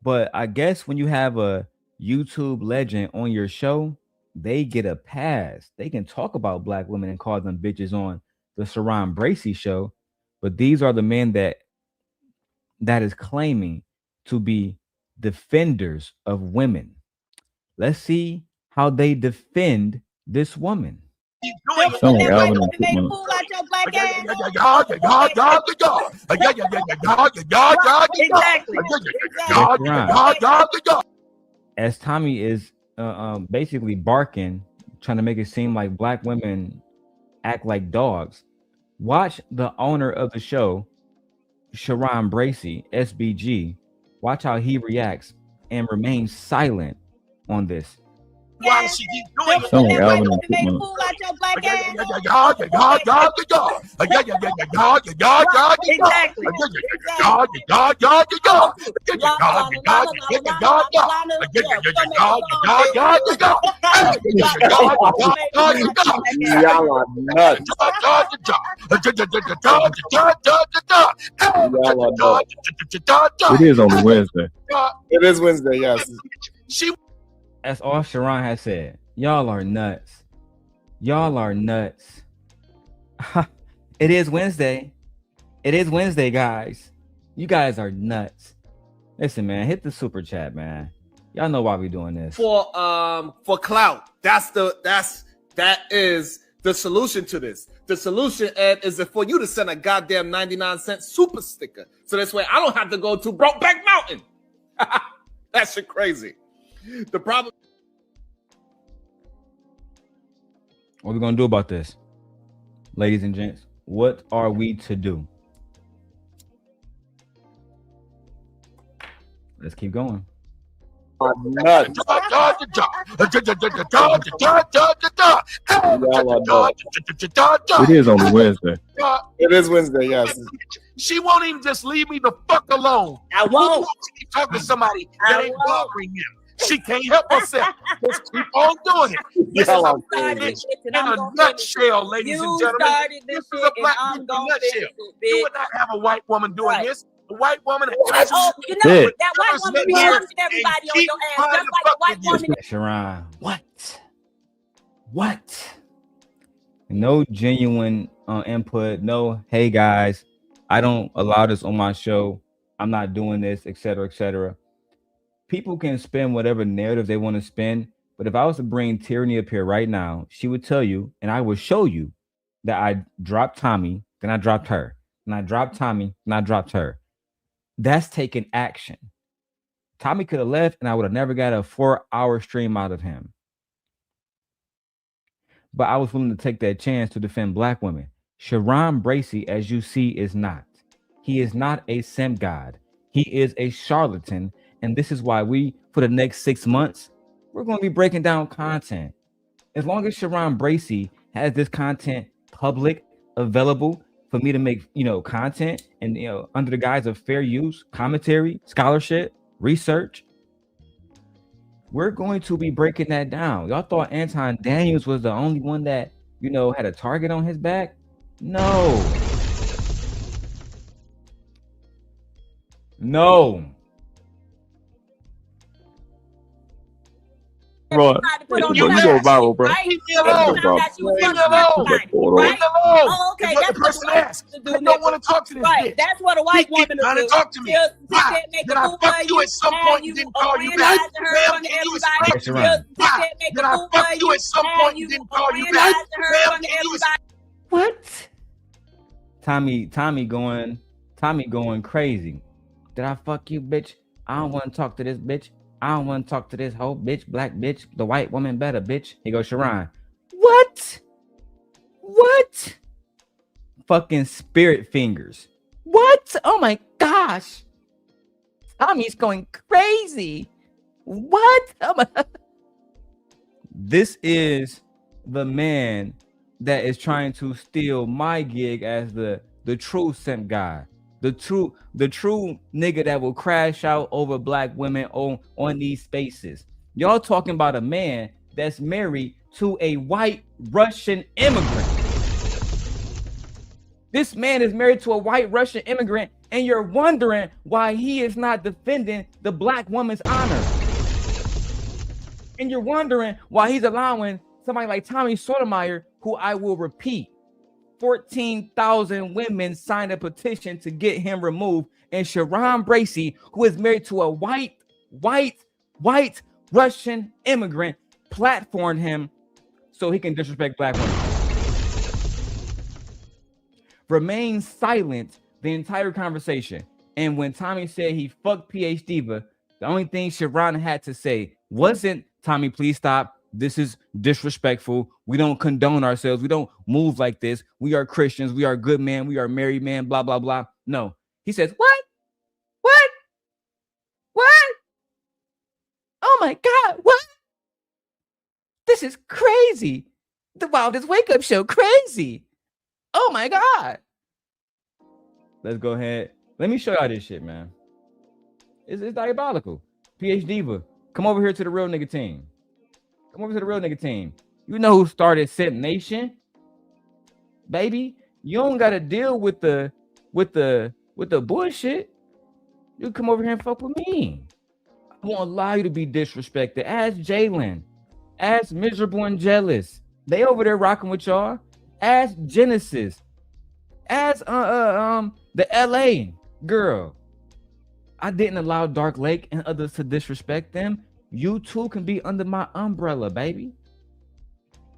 But I guess when you have a YouTube legend on your show, they get a pass. They can talk about black women and call them bitches on the Sharon Bracey show. But these are the men that is claiming to be defenders of women. Let's see how they defend this woman. Sound like Alvin and Made a Chipmunk. fool out your black ass. Exactly. As Tommy is basically barking, trying to make it seem like black women act like dogs, watch the owner of the show, Sharon Bracey, SBG, watch how he reacts and remains silent on this. Why does she keep doing it? Sound like Alvin and Chipmunk. Fool out your black ass. Y'all are nuts. Y'all are nuts. It is on Wednesday. It is Wednesday, yes. That's all Sharon has said. Y'all are nuts. Y'all are nuts. It is Wednesday. It is Wednesday, guys. You guys are nuts. Listen, man, hit the super chat, man. Y'all know why we doing this. For clout. That is the solution to this. The solution, Ed, is for you to send a goddamn 99-cent super sticker. So this way I don't have to go to Brokeback Mountain. That shit crazy. The problem. What are we gonna do about this, ladies and gents? What are we to do? Let's keep going. Nuts. It is on Wednesday. It is Wednesday, yes. She won't even just leave me the fuck alone. I won't. She keep talking to somebody that ain't bothering him. She can't help herself. Just keep on doing it. This is a bitch in a nutshell, ladies and gentlemen. This is a black bitch in a nutshell. You would not have a white woman doing this. A white woman. Oh, you know, that white woman be punching everybody on your ass, just like a white woman. Sharon, what? No genuine input. No, hey guys, I don't allow this on my show. I'm not doing this, etc., etc. People can spin whatever narrative they want to spin, but if I was to bring Tyranny up here right now, she would tell you, and I would show you that I dropped Tommy, then I dropped her, and I dropped Tommy, and I dropped her. That's taking action. Tommy could have left, and I would have never got a 4-hour stream out of him. But I was willing to take that chance to defend black women. Sharon Bracey, as you see, is not. He is not a simp god. He is a charlatan. And this is why we, for the next 6 months, we're going to be breaking down content. As long as Sharon Bracey has this content public, available for me to make, content and, under the guise of fair use, commentary, scholarship, research, we're going to be breaking that down. Y'all thought Anton Daniels was the only one that, had a target on his back? No. Bro, you go viral, bro. Leave me alone. Oh, okay. That's what the asked. I don't want to talk to this bitch. That's what a white woman will do. Talk to me. Did I fuck you at some point and didn't call you back? Ma'am, can you explain? Did I fuck you at some point and didn't call you back? Ma'am, can you explain? What? Tommy going crazy. Did I fuck you, bitch? I don't want to talk to this bitch. I don't want to talk to this whole bitch, black bitch, the white woman better, bitch. He goes, Sharon. What? Fucking spirit fingers. What? Oh my gosh. Tommy's going crazy. What? Oh my. This is the man that is trying to steal my gig as the true simp guy. The true nigga that will crash out over black women on these spaces. Y'all talking about a man that's married to a white Russian immigrant. This man is married to a white Russian immigrant, and you're wondering why he is not defending the black woman's honor. And you're wondering why he's allowing somebody like Tommy Sotomayor, who I will repeat, 14,000 women signed a petition to get him removed, and Sharon Bracey, who is married to a white Russian immigrant, platformed him so he can disrespect black women. remained silent the entire conversation. And when Tommy said he fucked PH Diva, the only thing Sharon had to say wasn't, Tommy, please stop. This is disrespectful. We don't condone ourselves. We don't move like this. We are Christians. We are good men. We are married men, blah, blah, blah. No. He says, what? What? What? Oh my God. What? This is crazy. The Wildest Wake Up Show. Crazy. Oh my God. Let's go ahead. Let me show y'all this shit, man. It's diabolical. PH Diva, come over here to the real nigga team. Come over to the real nigga team. You know who started Simp Nation? Baby, you don't gotta deal with the bullshit. You come over here and fuck with me. I won't allow you to be disrespected. Ask Jalen. Ask Miserable and Jealous. They over there rocking with y'all. Ask Genesis. Ask the LA girl. I didn't allow Dark Lake and others to disrespect them. You too can be under my umbrella, baby.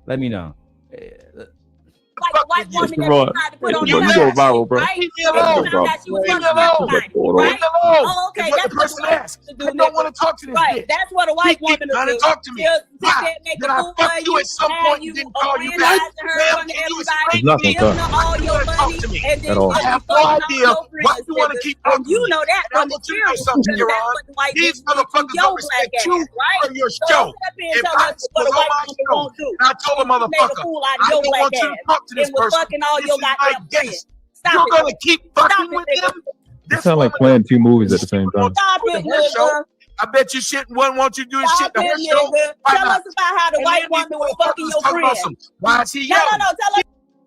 Let me know. Like a white woman that Bro, tried to put on you the go last viral, shit, bro. right? Leave me alone. And found out she was Leave me fucking alone. somebody, Leave right? me alone. Oh, okay, Is what that's the what person the white asked. woman do, I don't want to talk to this Right, bitch. that's what a white woman Trying will to do. talk to me. She'll sit Why? there and make Did a I fool fuck of you you, at some have point you and didn't call you back? organizing her Ma'am, from can you everybody, explain It's not to me? giving her gonna all your Talk money, to me. and then At all. I she'll be have no fucking all idea your why friends, you want to niggas. keep And talking to you me. know that And I from want you to know experience, something, because that's Iran. what the white These bitch did to motherfuckers your don't black respect you ass, right? from your So show. don't sit up here and If tell I us what a was on white my woman show won't do. and I told a And you made a motherfucker, fool out of I your don't black want you to ass talk to this and was person. fucking all This your is my goddamn friends. guest. Stop You're it, gonna nigga. keep Stop fucking it, with nigga. him? You This sound like woman playing two movies at the same time. Stop it, her show. nigga. I bet you shit wouldn't want you to do this shit Stop to her it, show. nigga. Why Tell not? us about how the And white then these woman was fucking motherfuckers your talk about friend. some, why is he No, yelling? tell us.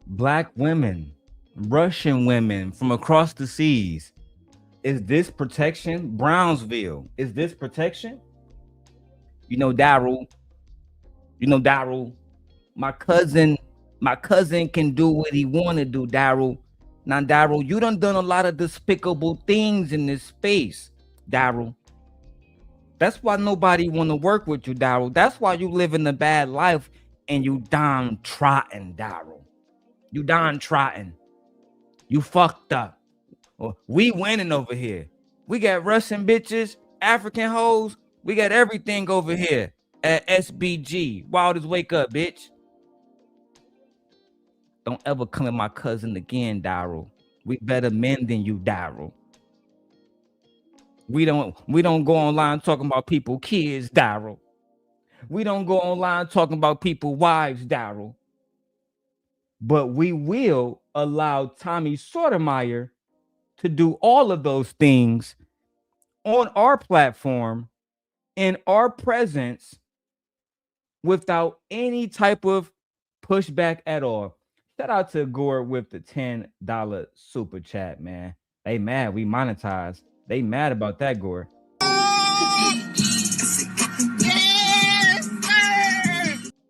Black women, Russian women from across the seas. Is this protection? Brownsville, is this protection? You know, Darrel. My cousin can do what he want to do, Darrel. Now, Darrel, you done a lot of despicable things in this space, Darrel. That's why nobody want to work with you, Darrel. That's why you living a bad life and you downtrodden, Darrel. You downtrodden. You fucked up. We winning over here. We got Russian bitches, African hoes. We got everything over here at SBG. Wildest Wake Up, bitch. Don't ever come at my cousin again, Darrel. We better men than you, Darrel. We don't go online talking about people kids, Darrel. We don't go online talking about people wives, Darrel. But we will allow Tommy Sotomayor to do all of those things on our platform in our presence without any type of pushback at all. Shout out to Gore with the $10 super chat, man. They mad we monetized. They mad about that, Gore.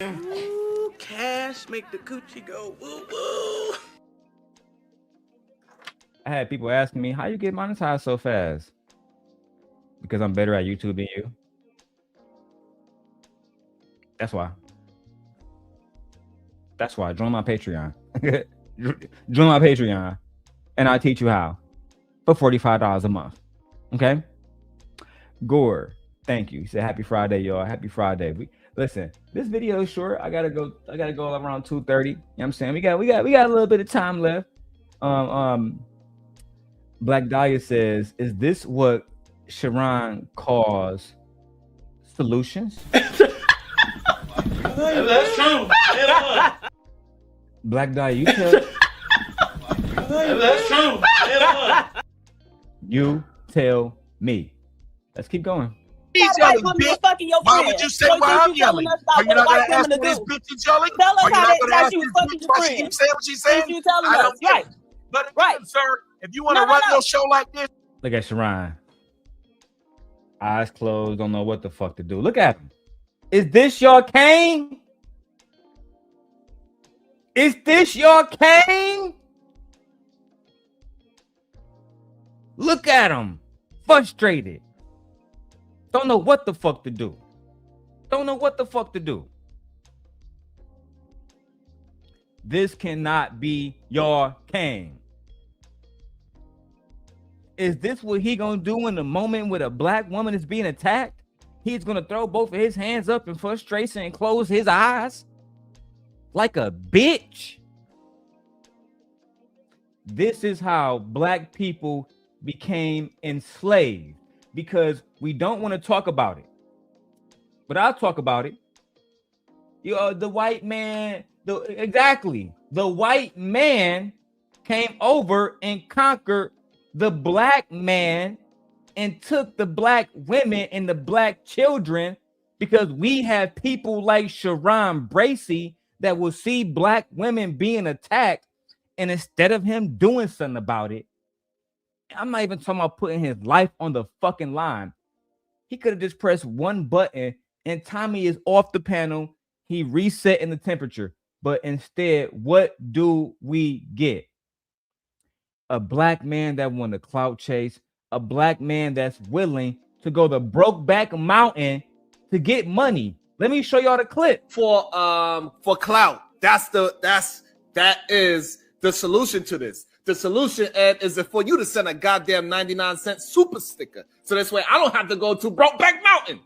Ooh, cash make the coochie go woo woo. I had people asking me, how you get monetized so fast? Because I'm better at YouTube than you. That's why. Join my Patreon. Join my Patreon, and I'll teach you how for $45 a month. Okay? Gore, thank you. He said, happy Friday, y'all. Happy Friday. Listen, this video is short. I gotta go around 2:30. You know what I'm saying? We got a little bit of time left. Black Dahlia says, is this what Sharon calls solutions? That's true. Black Dahlia, you tell. That's true. You tell me. Let's keep going. He's White yelling, woman bitch. was fucking your Why friend. would you say So why you I'm telling yelling? us about Are you what a not white going to ask woman me to this do? bitch is yelling? Tell us Are you how not that going to how ask she was this fucking bitch your why she friend. keeps saying what she's saying? Since you telling I us, don't get right? it. But Right. again, sir, if you want to No, run no. your show like this, Look at Sharon. Eyes closed, don't know what the fuck to do. Look at him. Is this your cane? Is this your cane? Look at him. Frustrated. Don't know what the fuck to do. Don't know what the fuck to do. This cannot be your cane. Is this what he gonna do in the moment when a black woman is being attacked? He's gonna throw both of his hands up in frustration and close his eyes like a bitch. This is how black people became enslaved, because we don't want to talk about it. But I'll talk about it. The white man, the white man came over and conquered the black man and took the black women and the black children, because we have people like Sharon Bracey that will see black women being attacked, and instead of him doing something about it, I'm not even talking about putting his life on the fucking line. He could have just pressed one button and Tommy is off the panel. He reset in the temperature. But instead, what do we get? A black man that won the clout chase, a black man that's willing to go the Brokeback Mountain to get money. Let me show y'all the clip. For clout. That is the solution to this. The solution, Ed, is for you to send a goddamn 99-cent super sticker. So this way I don't have to go to Brokeback Mountain.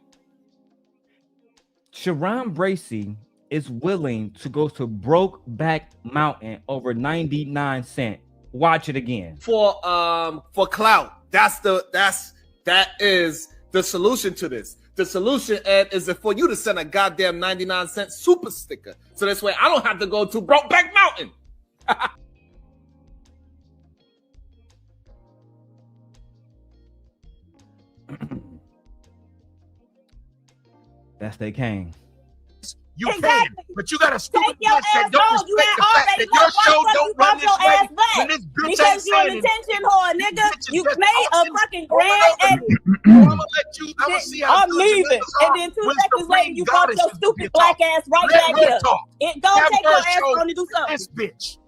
Sharon Bracey is willing to go to Brokeback Mountain over 99 cents. Watch it again. For clout. That is the solution to this. The solution, Ed, is for you to send a goddamn 99-cent super sticker. So this way I don't have to go to Brokeback Mountain. That's they came. You can, but you got a stupid bitch that don't respect the fact that your show don't run this way. When this bitch ain't because you're an saying attention whore, nigga. You made a fucking grand edit. I'm gonna let you. I'm gonna see how I'm leaving, and then 2 seconds later, you brought your stupid black ass right back here. It go take your ass on to do something. This bitch.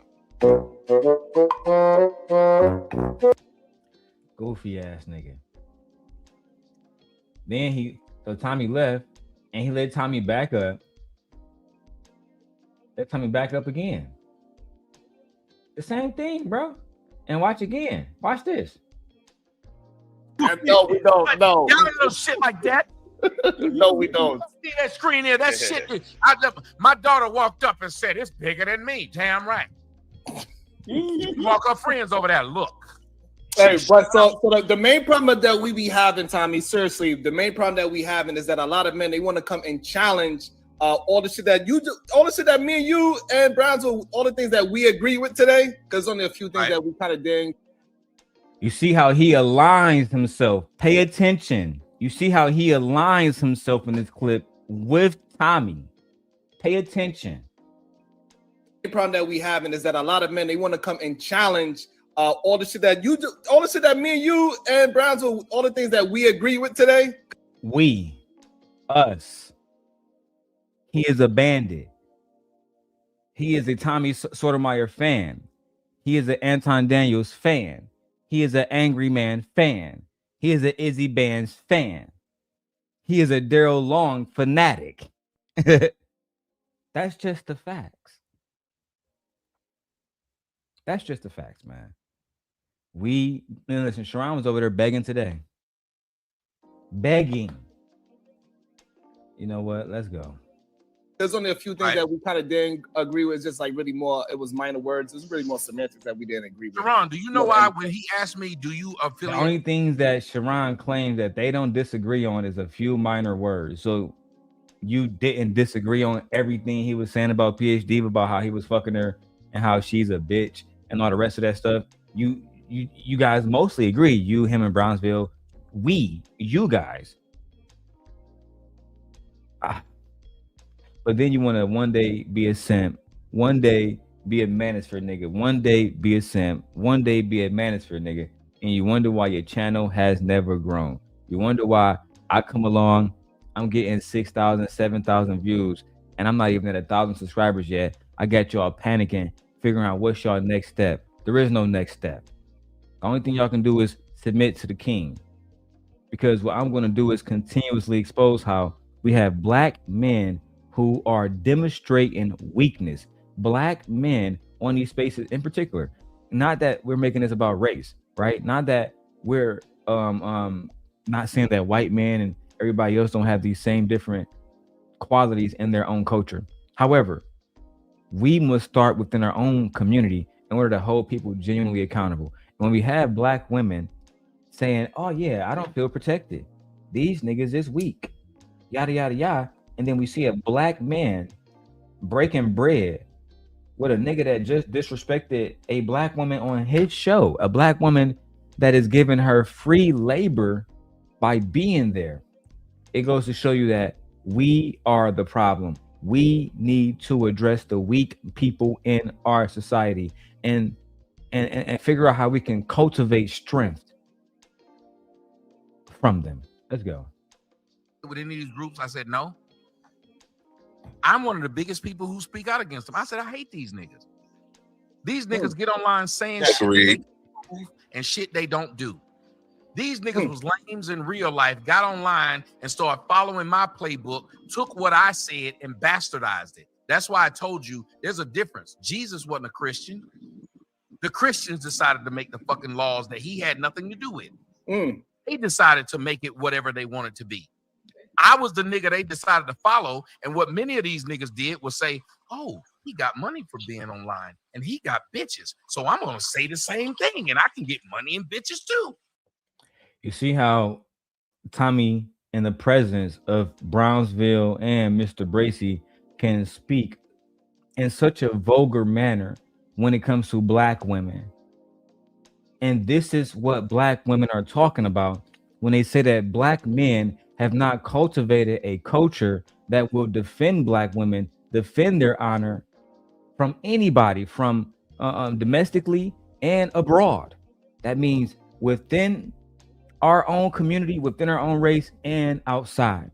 Goofy ass nigga. Then so Tommy left, and he let Tommy back up. Let Tommy back up again. The same thing, bro. And watch again. Watch this. No, we don't. No. Y'all ain't no shit like that. No, we don't. See that screen there? That shit. My daughter walked up and said, "It's bigger than me." Damn right. Walk her friends over there. Look. Hey, but so the main problem that we be having, Tommy, seriously, the main problem that we having is that a lot of men, they want to come and challenge all the shit that you do, all the shit that me and you and Brownsville, all the things that we agree with today, because only a few things that we kind of ding. You see how he aligns himself. Pay attention. You see how he aligns himself in this clip with Tommy. Pay attention. The problem that we having is that a lot of men, they want to come and challenge all the shit that you do, all the shit that me and you and Brownsville, all the things that we agree with today. We, us. He is a bandit. He is a Tommy Sotomayor fan. He is an Anton Daniels fan. He is an Angry Man fan. He is an Izzy Band's fan. He is a Darrel Long fanatic. That's just the facts. That's just the facts, man. Listen, Sharon was over there begging today. Begging. You know what? Let's go. There's only a few things that we kind of didn't agree with. It's just like really more, it was minor words. It was really more semantics that we didn't agree with. Sharon, do you know why when he asked me, do you affiliate? The only things that Sharon claims that they don't disagree on is a few minor words. So you didn't disagree on everything he was saying about PhD, about how he was fucking her and how she's a bitch and all the rest of that stuff. You guys mostly agree. You, him, and Brownsville. You guys. But then you want to one day be a simp, one day be a manosphere nigga, one day be a simp, one day be a manosphere nigga, and you wonder why your channel has never grown. You wonder why I come along, I'm getting 6,000, 7,000 views, and I'm not even at 1,000 subscribers yet. I got y'all panicking, figuring out what's y'all next step. There is no next step. The only thing y'all can do is submit to the king. Because what I'm going to do is continuously expose how we have black men who are demonstrating weakness. Black men on these spaces in particular. Not that we're making this about race, right? Not that we're not saying that white men and everybody else don't have these same different qualities in their own culture. However, we must start within our own community in order to hold people genuinely accountable. When we have black women saying, oh yeah, I don't feel protected, these niggas is weak, yada yada yada, and then we see a black man breaking bread with a nigga that just disrespected a black woman on his show, a black woman that is giving her free labor by being there. It goes to show you that we are the problem. We need to address the weak people in our society and figure out how we can cultivate strength from them. Let's go. With any of these groups, I said no. I'm one of the biggest people who speak out against them. I said I hate these niggas. These niggas get online saying shit and shit they don't do. These niggas was lames in real life, got online and started following my playbook, took what I said and bastardized it. That's why I told you there's a difference. Jesus wasn't a Christian. The Christians decided to make the fucking laws that he had nothing to do with. They decided to make it whatever they wanted to be. I was the nigga they decided to follow. And what many of these niggas did was say, oh, he got money for being online and he got bitches. So I'm going to say the same thing and I can get money and bitches too. You see how Tommy, in the presence of Brownsville and Mr. Bracey, can speak in such a vulgar manner when it comes to black women. And this is what black women are talking about when they say that black men have not cultivated a culture that will defend black women, defend their honor from anybody, from domestically and abroad. That means within our own community, within our own race, and outside.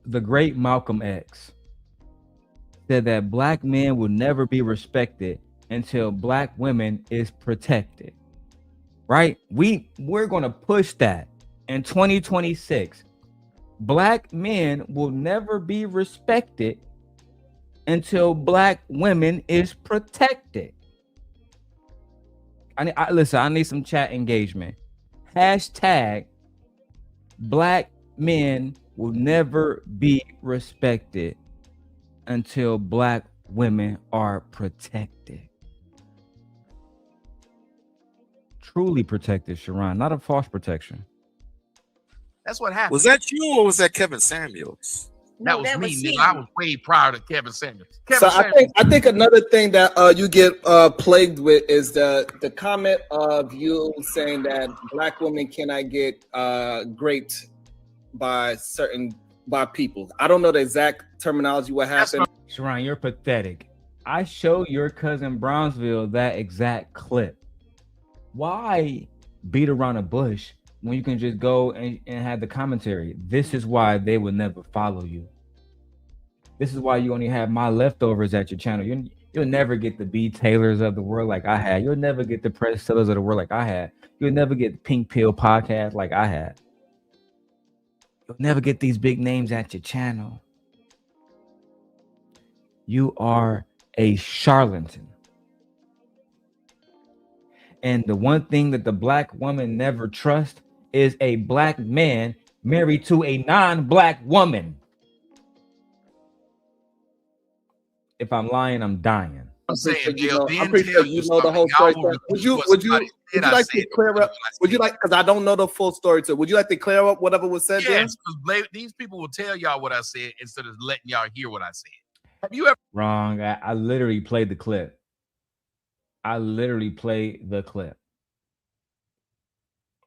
The great Malcolm X said that black men will never be respected until black women is protected. Right? We're going to push that in 2026. Black men will never be respected until black women is protected. Listen, I need some chat engagement. Hashtag black men will never be respected until black women are protected. Truly protected, Sharon, not a false protection. That's what happened. Was that you or was that Kevin Samuels? That was me, nigga. I was way prior to Kevin Samuels. I think another thing that you get plagued with is the comment of you saying that black women cannot get raped by people. I don't know the exact terminology what happened. Sharon, you're pathetic. I showed your cousin Brownsville that exact clip. Why beat around a bush when you can just go and have the commentary? This is why they will never follow you. This is why you only have my leftovers at your channel. You'll never get the B Taylors of the world like I had. You'll never get the Press Sellers of the world like I had. You'll never get the Pink Pill podcast like I had. You'll never get these big names at your channel. You are a charlatan. And the one thing that the black woman never trusts is a black man married to a non-black woman. If I'm lying, I'm dying. I'm pretty sure you know the whole story. Would you like to clear up? Would you like, because I don't know the full story, so would you like to clear up whatever was said there? Yes, because these people will tell y'all what I said instead of letting y'all hear what I said. Have you ever? Wrong. I literally played the clip.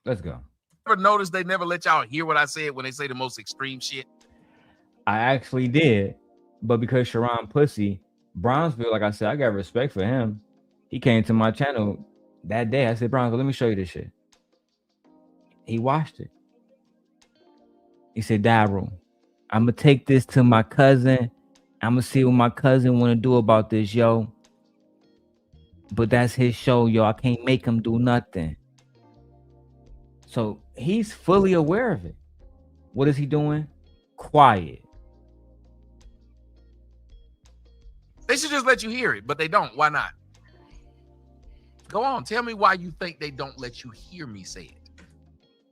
Let's go. Ever noticed they never let y'all hear what I said when they say the most extreme shit? I actually did, but because Sharon Pussy, Brownsville, like I said, I got respect for him. He came to my channel that day. I said, Brownsville, let me show you this shit. He watched it. He said, Darrel, I'm gonna take this to my cousin. I'm gonna see what my cousin want to do about this, yo. But that's his show, yo. I can't make him do nothing. So he's fully aware of it. What is he doing? Quiet. They should just let you hear it, but they don't. Why not? Go on. Tell me why you think they don't let you hear me say it.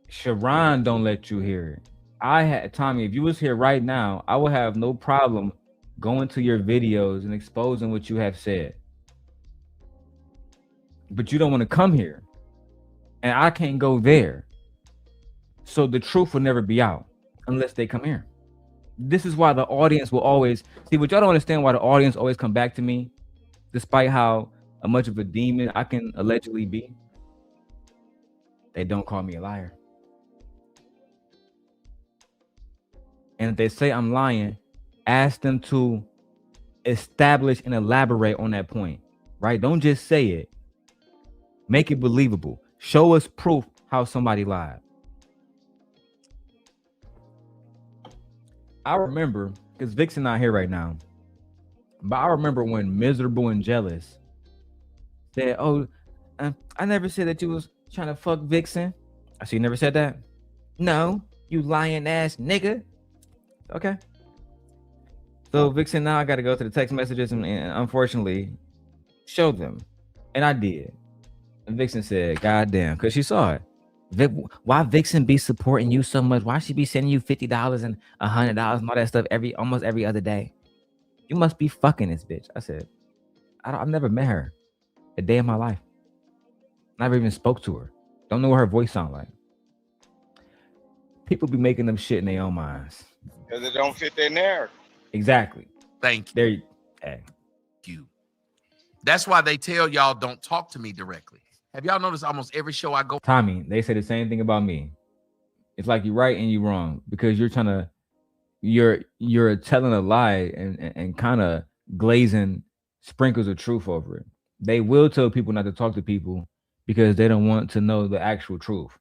Sharon don't let you hear it. Tommy, if you was here right now, I would have no problem going to your videos and exposing what you have said. But you don't want to come here. And I can't go there. So the truth will never be out unless they come here. This is why the audience will always see what y'all don't understand, why the audience always come back to me, despite how much of a demon I can allegedly be. They don't call me a liar. And if they say I'm lying, ask them to establish and elaborate on that point, right? Don't just say it. Make it believable. Show us proof how somebody lied. I remember, because Vixen not here right now, but I remember when Miserable and Jealous said, oh, I never said that you was trying to fuck Vixen. I see you never said that? No, you lying ass nigga. Okay. So Vixen, now I got to go to the text messages and unfortunately show them. And I did. And Vixen said, God damn, because she saw it. Why Vixen be supporting you so much? Why she be sending you $50 and $100 and all that stuff almost every other day? You must be fucking this bitch. I said, I've never met her a day in my life. Never even spoke to her. Don't know what her voice sound like. People be making them shit in their own minds. Because it don't fit their narrative. Exactly. Thank you. There you. Hey. You. That's why they tell y'all don't talk to me directly. Have y'all noticed almost every show I go? Tommy, they say the same thing about me. It's like you're right and you're wrong because you're trying to, you're telling a lie and kind of glazing sprinkles of truth over it. They will tell people not to talk to people because they don't want to know the actual truth.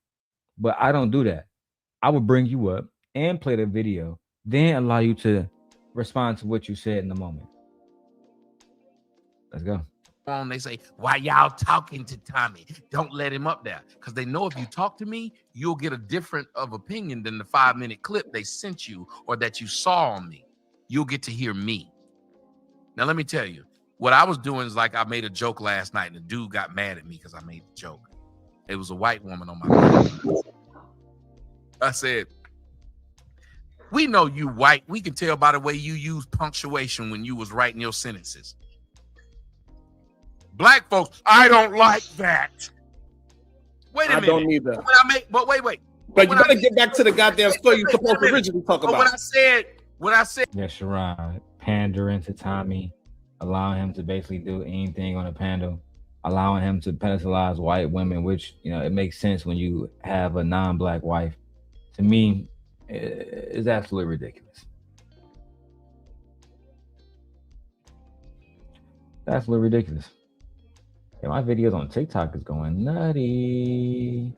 But I don't do that. I will bring you up and play the video, then allow you to respond to what you said in the moment. Let's go. They say, why y'all talking to Tommy? Don't let him up there. Because they know if you talk to me, you'll get a different of opinion than the 5-minute clip they sent you or that you saw on me. You'll get to hear me. Now, let me tell you, what I was doing is like I made a joke last night and the dude got mad at me because I made the joke. It was a white woman on my podcast. I said, we know you white. We can tell by the way you use punctuation when you was writing your sentences. Black folks, I don't like that. Wait a minute. I don't need that. But wait. But you gotta get back to the goddamn story you're supposed to originally talk about. What I said. Yeah, Sharon, pandering to Tommy, allowing him to basically do anything on a panel, allowing him to pedestalize white women, which, you know, it makes sense when you have a non-black wife. To me, is absolutely ridiculous. Absolutely ridiculous. Yeah, my videos on TikTok is going nutty.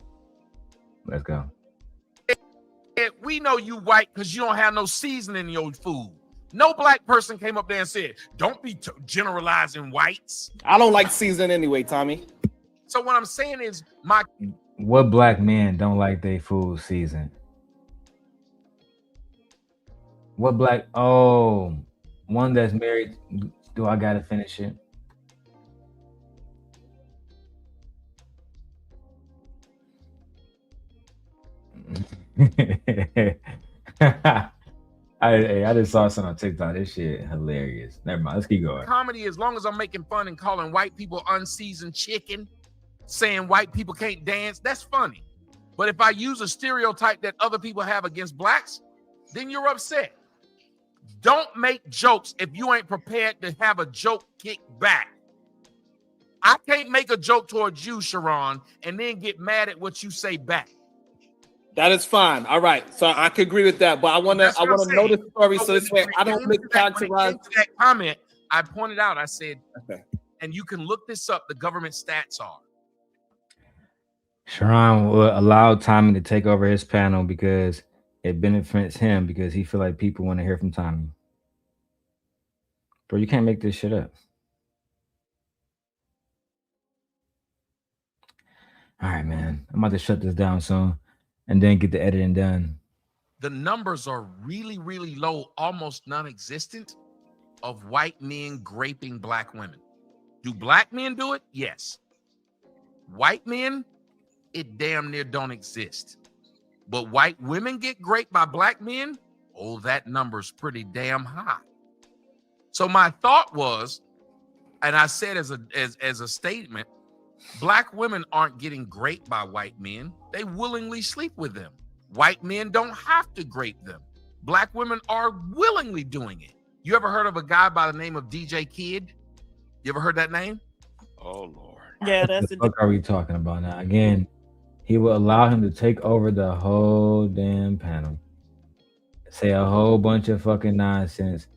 Let's go. We know you white because you don't have no seasoning in your food. No black person came up there and said, don't be generalizing whites. I don't like seasoning anyway, Tommy. So what I'm saying is what black men don't like their food seasoned? What black, one that's married, do I gotta finish it? I just saw something on TikTok. This shit hilarious. Never mind. Let's keep going. Comedy, as long as I'm making fun and calling white people unseasoned chicken, saying white people can't dance, that's funny. But if I use a stereotype that other people have against blacks, then you're upset. Don't make jokes if you ain't prepared to have a joke kick back. I can't make a joke towards you, Sharon, and then get mad at what you say back. That is fine. All right. So I can agree with that. But I want to know the story so this way I don't mischaracterize that comment. I pointed out, I said, okay, and you can look this up, the government stats are. Sharon will allow Tommy to take over his panel because it benefits him because he feel like people want to hear from Tommy. Bro, you can't make this shit up. All right, man. I'm about to shut this down soon and then get the editing done. The numbers are really, really low, almost non-existent, of white men graping black women. Do black men do it? Yes. White men, it damn near don't exist. But white women get raped by black men, oh, that number's pretty damn high. So my thought was, and I said as a statement, black women aren't getting raped by white men. They willingly sleep with them. White men don't have to grape them. Black women are willingly doing it. You ever heard of a guy by the name of DJ Kid? You ever heard that name? Oh, Lord. Yeah, What that's the fuck are we talking about now? Again, he will allow him to take over the whole damn panel, say a whole bunch of fucking nonsense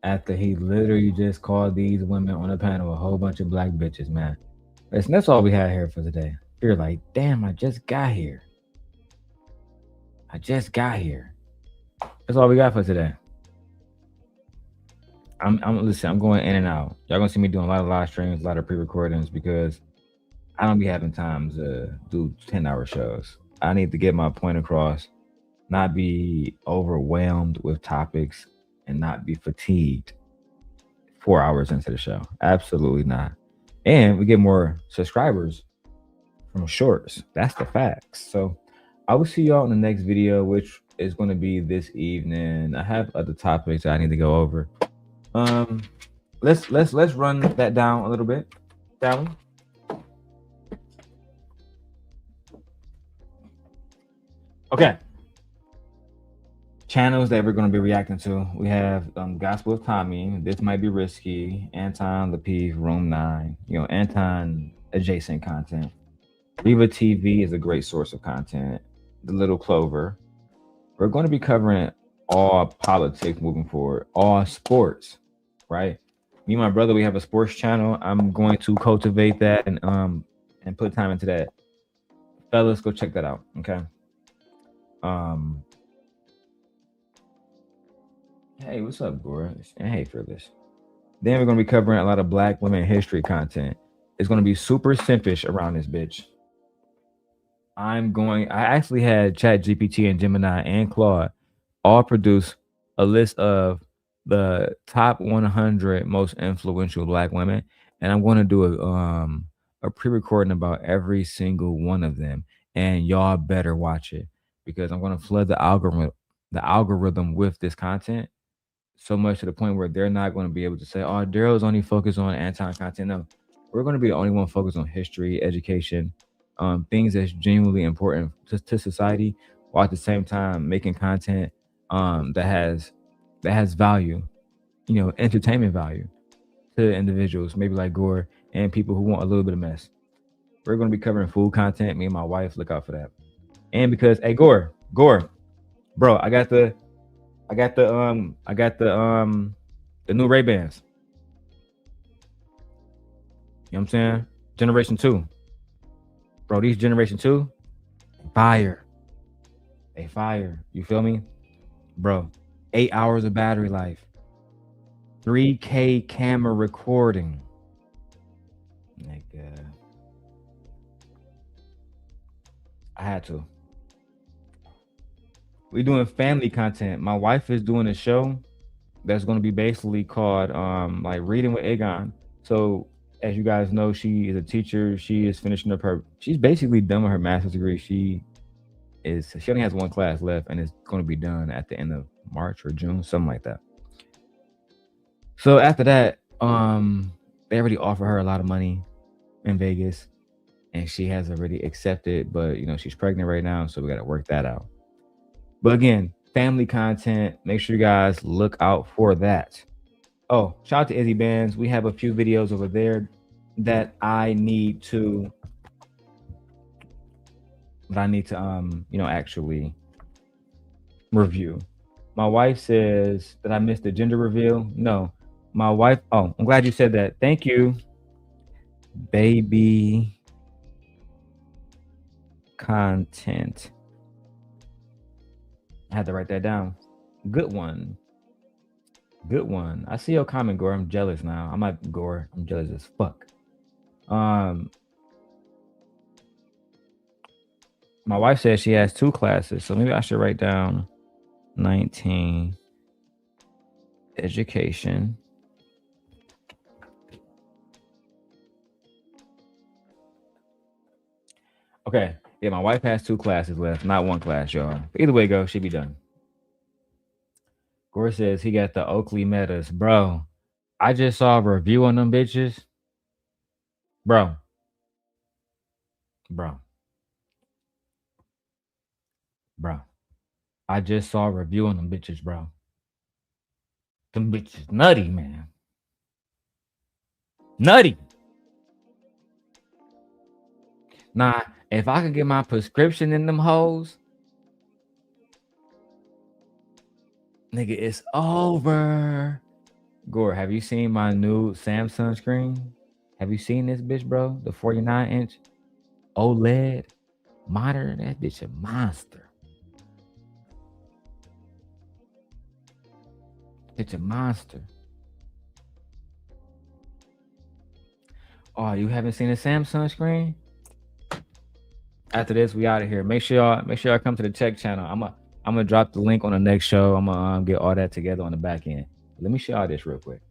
after he literally just called these women on the panel a whole bunch of black bitches, man. Listen, that's all we had here for today. You're like, damn, I just got here. That's all we got for today. I'm going in and out. Y'all gonna see me doing a lot of live streams, a lot of pre-recordings, because I don't be having time to do 10-hour shows. I need to get my point across, not be overwhelmed with topics, and not be fatigued 4 hours into the show. Absolutely not. And we get more subscribers from shorts. That's the facts. So I will see y'all in the next video, which is going to be this evening. I have other topics I need to go over. Let's run that down a little bit, shall we? Okay. Channels that we're going to be reacting to. We have Gospel of Tommy. This might be risky. Anton Lapive, Room 9. Anton adjacent content. Riva TV is a great source of content. The Little Clover. We're going to be covering all politics moving forward, all sports, right? Me and my brother, we have a sports channel. I'm going to cultivate that and put time into that. Fellas, go check that out, okay? Hey, what's up, Gore? And hey, Fearless. Then we're going to be covering a lot of black women history content. It's going to be super simpish around this bitch. I actually had ChatGPT and Gemini and Claude all produce a list of the top 100 most influential black women, and I'm going to do a pre-recording about every single one of them, and y'all better watch it, because I'm going to flood the algorithm with this content so much to the point where they're not going to be able to say, oh, Darrel's only focused on anti-content. No, we're going to be the only one focused on history, education, things that's genuinely important to society, while at the same time making content that has value, entertainment value to individuals, maybe like Gore, and people who want a little bit of mess. We're going to be covering food content. Me and my wife, look out for that. And because, hey, Gore, bro, I got the new Ray-Bans. You know what I'm saying? Generation 2. Bro, these Generation 2, fire. They fire. You feel me? Bro, 8 hours of battery life. 3K camera recording. I had to. We're doing family content. My wife is doing a show that's going to be basically called like Reading with Aegon. So as you guys know, she is a teacher. She is finishing up she's basically done with her master's degree. She only has one class left, and it's going to be done at the end of March or June, something like that. So after that, they already offer her a lot of money in Vegas, and she has already accepted, but she's pregnant right now, so we got to work that out. But again, family content, make sure you guys look out for that. Oh, shout out to Izzy Bands. We have a few videos over there that I need to actually review. My wife says that I missed the gender reveal. No, my wife. Oh, I'm glad you said that. Thank you, baby. Content. I had to write that down. Good one. I see your comment, Gore. I'm jealous now. I'm like, Gore, I'm jealous as fuck. My wife says she has 2 classes, so maybe I should write down 19 education, Okay. Yeah, my wife has 2 classes left, not 1 class, y'all. But either way it goes, she be done. Gore says he got the Oakley Metas. Bro, I just saw a review on them bitches. Bro. I just saw a review on them bitches, bro. Them bitches nutty, man. Nutty. Nah, if I could get my prescription in them hoes, nigga, it's over. Gore, have you seen my new Samsung screen? Have you seen this bitch, bro? The 49-inch OLED monitor. That bitch a monster. It's a monster. Oh, you haven't seen a Samsung screen? After this, we out of here. Make sure y'all come to the tech channel. I'm gonna drop the link on the next show. I'm gonna get all that together on the back end. Let me show y'all this real quick.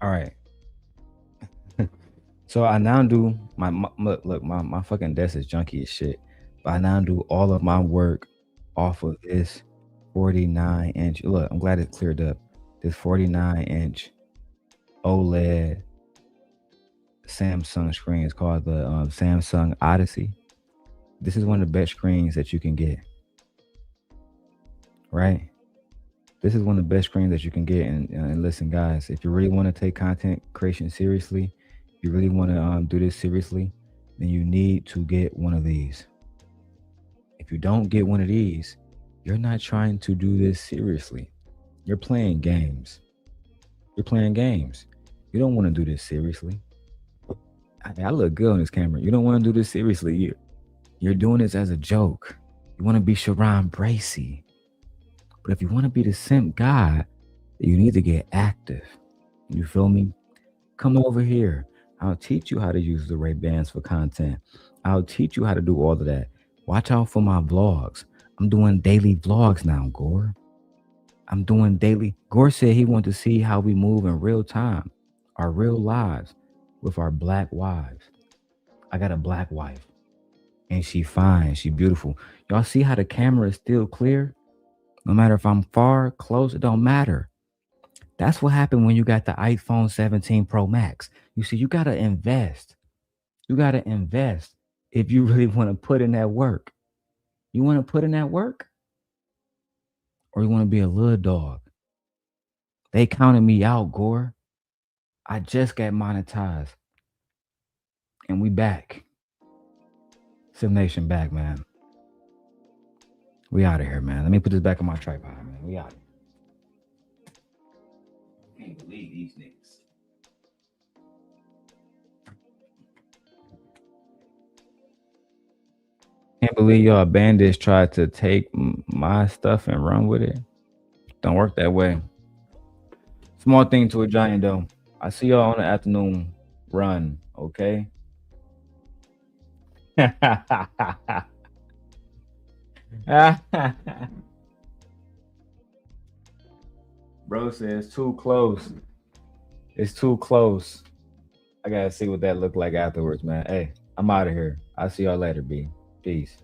All right. So I now do my fucking desk is junky as shit. But I now do all of my work off of this 49-inch. Look, I'm glad it cleared up. This 49-inch OLED Samsung screen is called the Samsung Odyssey. This is one of the best screens that you can get. Right? This is one of the best screens that you can get. And listen, guys, if you really want to take content creation seriously, if you really want to do this seriously, then you need to get one of these. If you don't get one of these, you're not trying to do this seriously. You're playing games. You don't want to do this seriously. I look good on this camera. You don't want to do this seriously. You're doing this as a joke. You want to be Sharon Bracey. But if you want to be the simp guy, you need to get active. You feel me? Come over here. I'll teach you how to use the Ray-Bans for content. I'll teach you how to do all of that. Watch out for my vlogs. I'm doing daily vlogs now, Gore. I'm doing daily. Gore said he wanted to see how we move in real time, our real lives with our black wives. I got a black wife and she fine. She beautiful. Y'all see how the camera is still clear? No matter if I'm far, close, it don't matter. That's what happened when you got the iPhone 17 Pro Max. You see, you got to invest. You got to invest if you really want to put in that work. You want to put in that work? Or you want to be a little dog? They counted me out, Gore. I just got monetized. And we back. Sim Nation back, man. We out of here, man. Let me put this back on my tripod, man. We out. Can't believe these niggas. Can't believe y'all bandits tried to take my stuff and run with it. Don't work that way. Small thing to a giant, though. I see y'all on the afternoon run, okay? Bro says too close. It's too close. I gotta see what that looked like afterwards, man. Hey, I'm out of here. I'll see y'all later, B. Peace.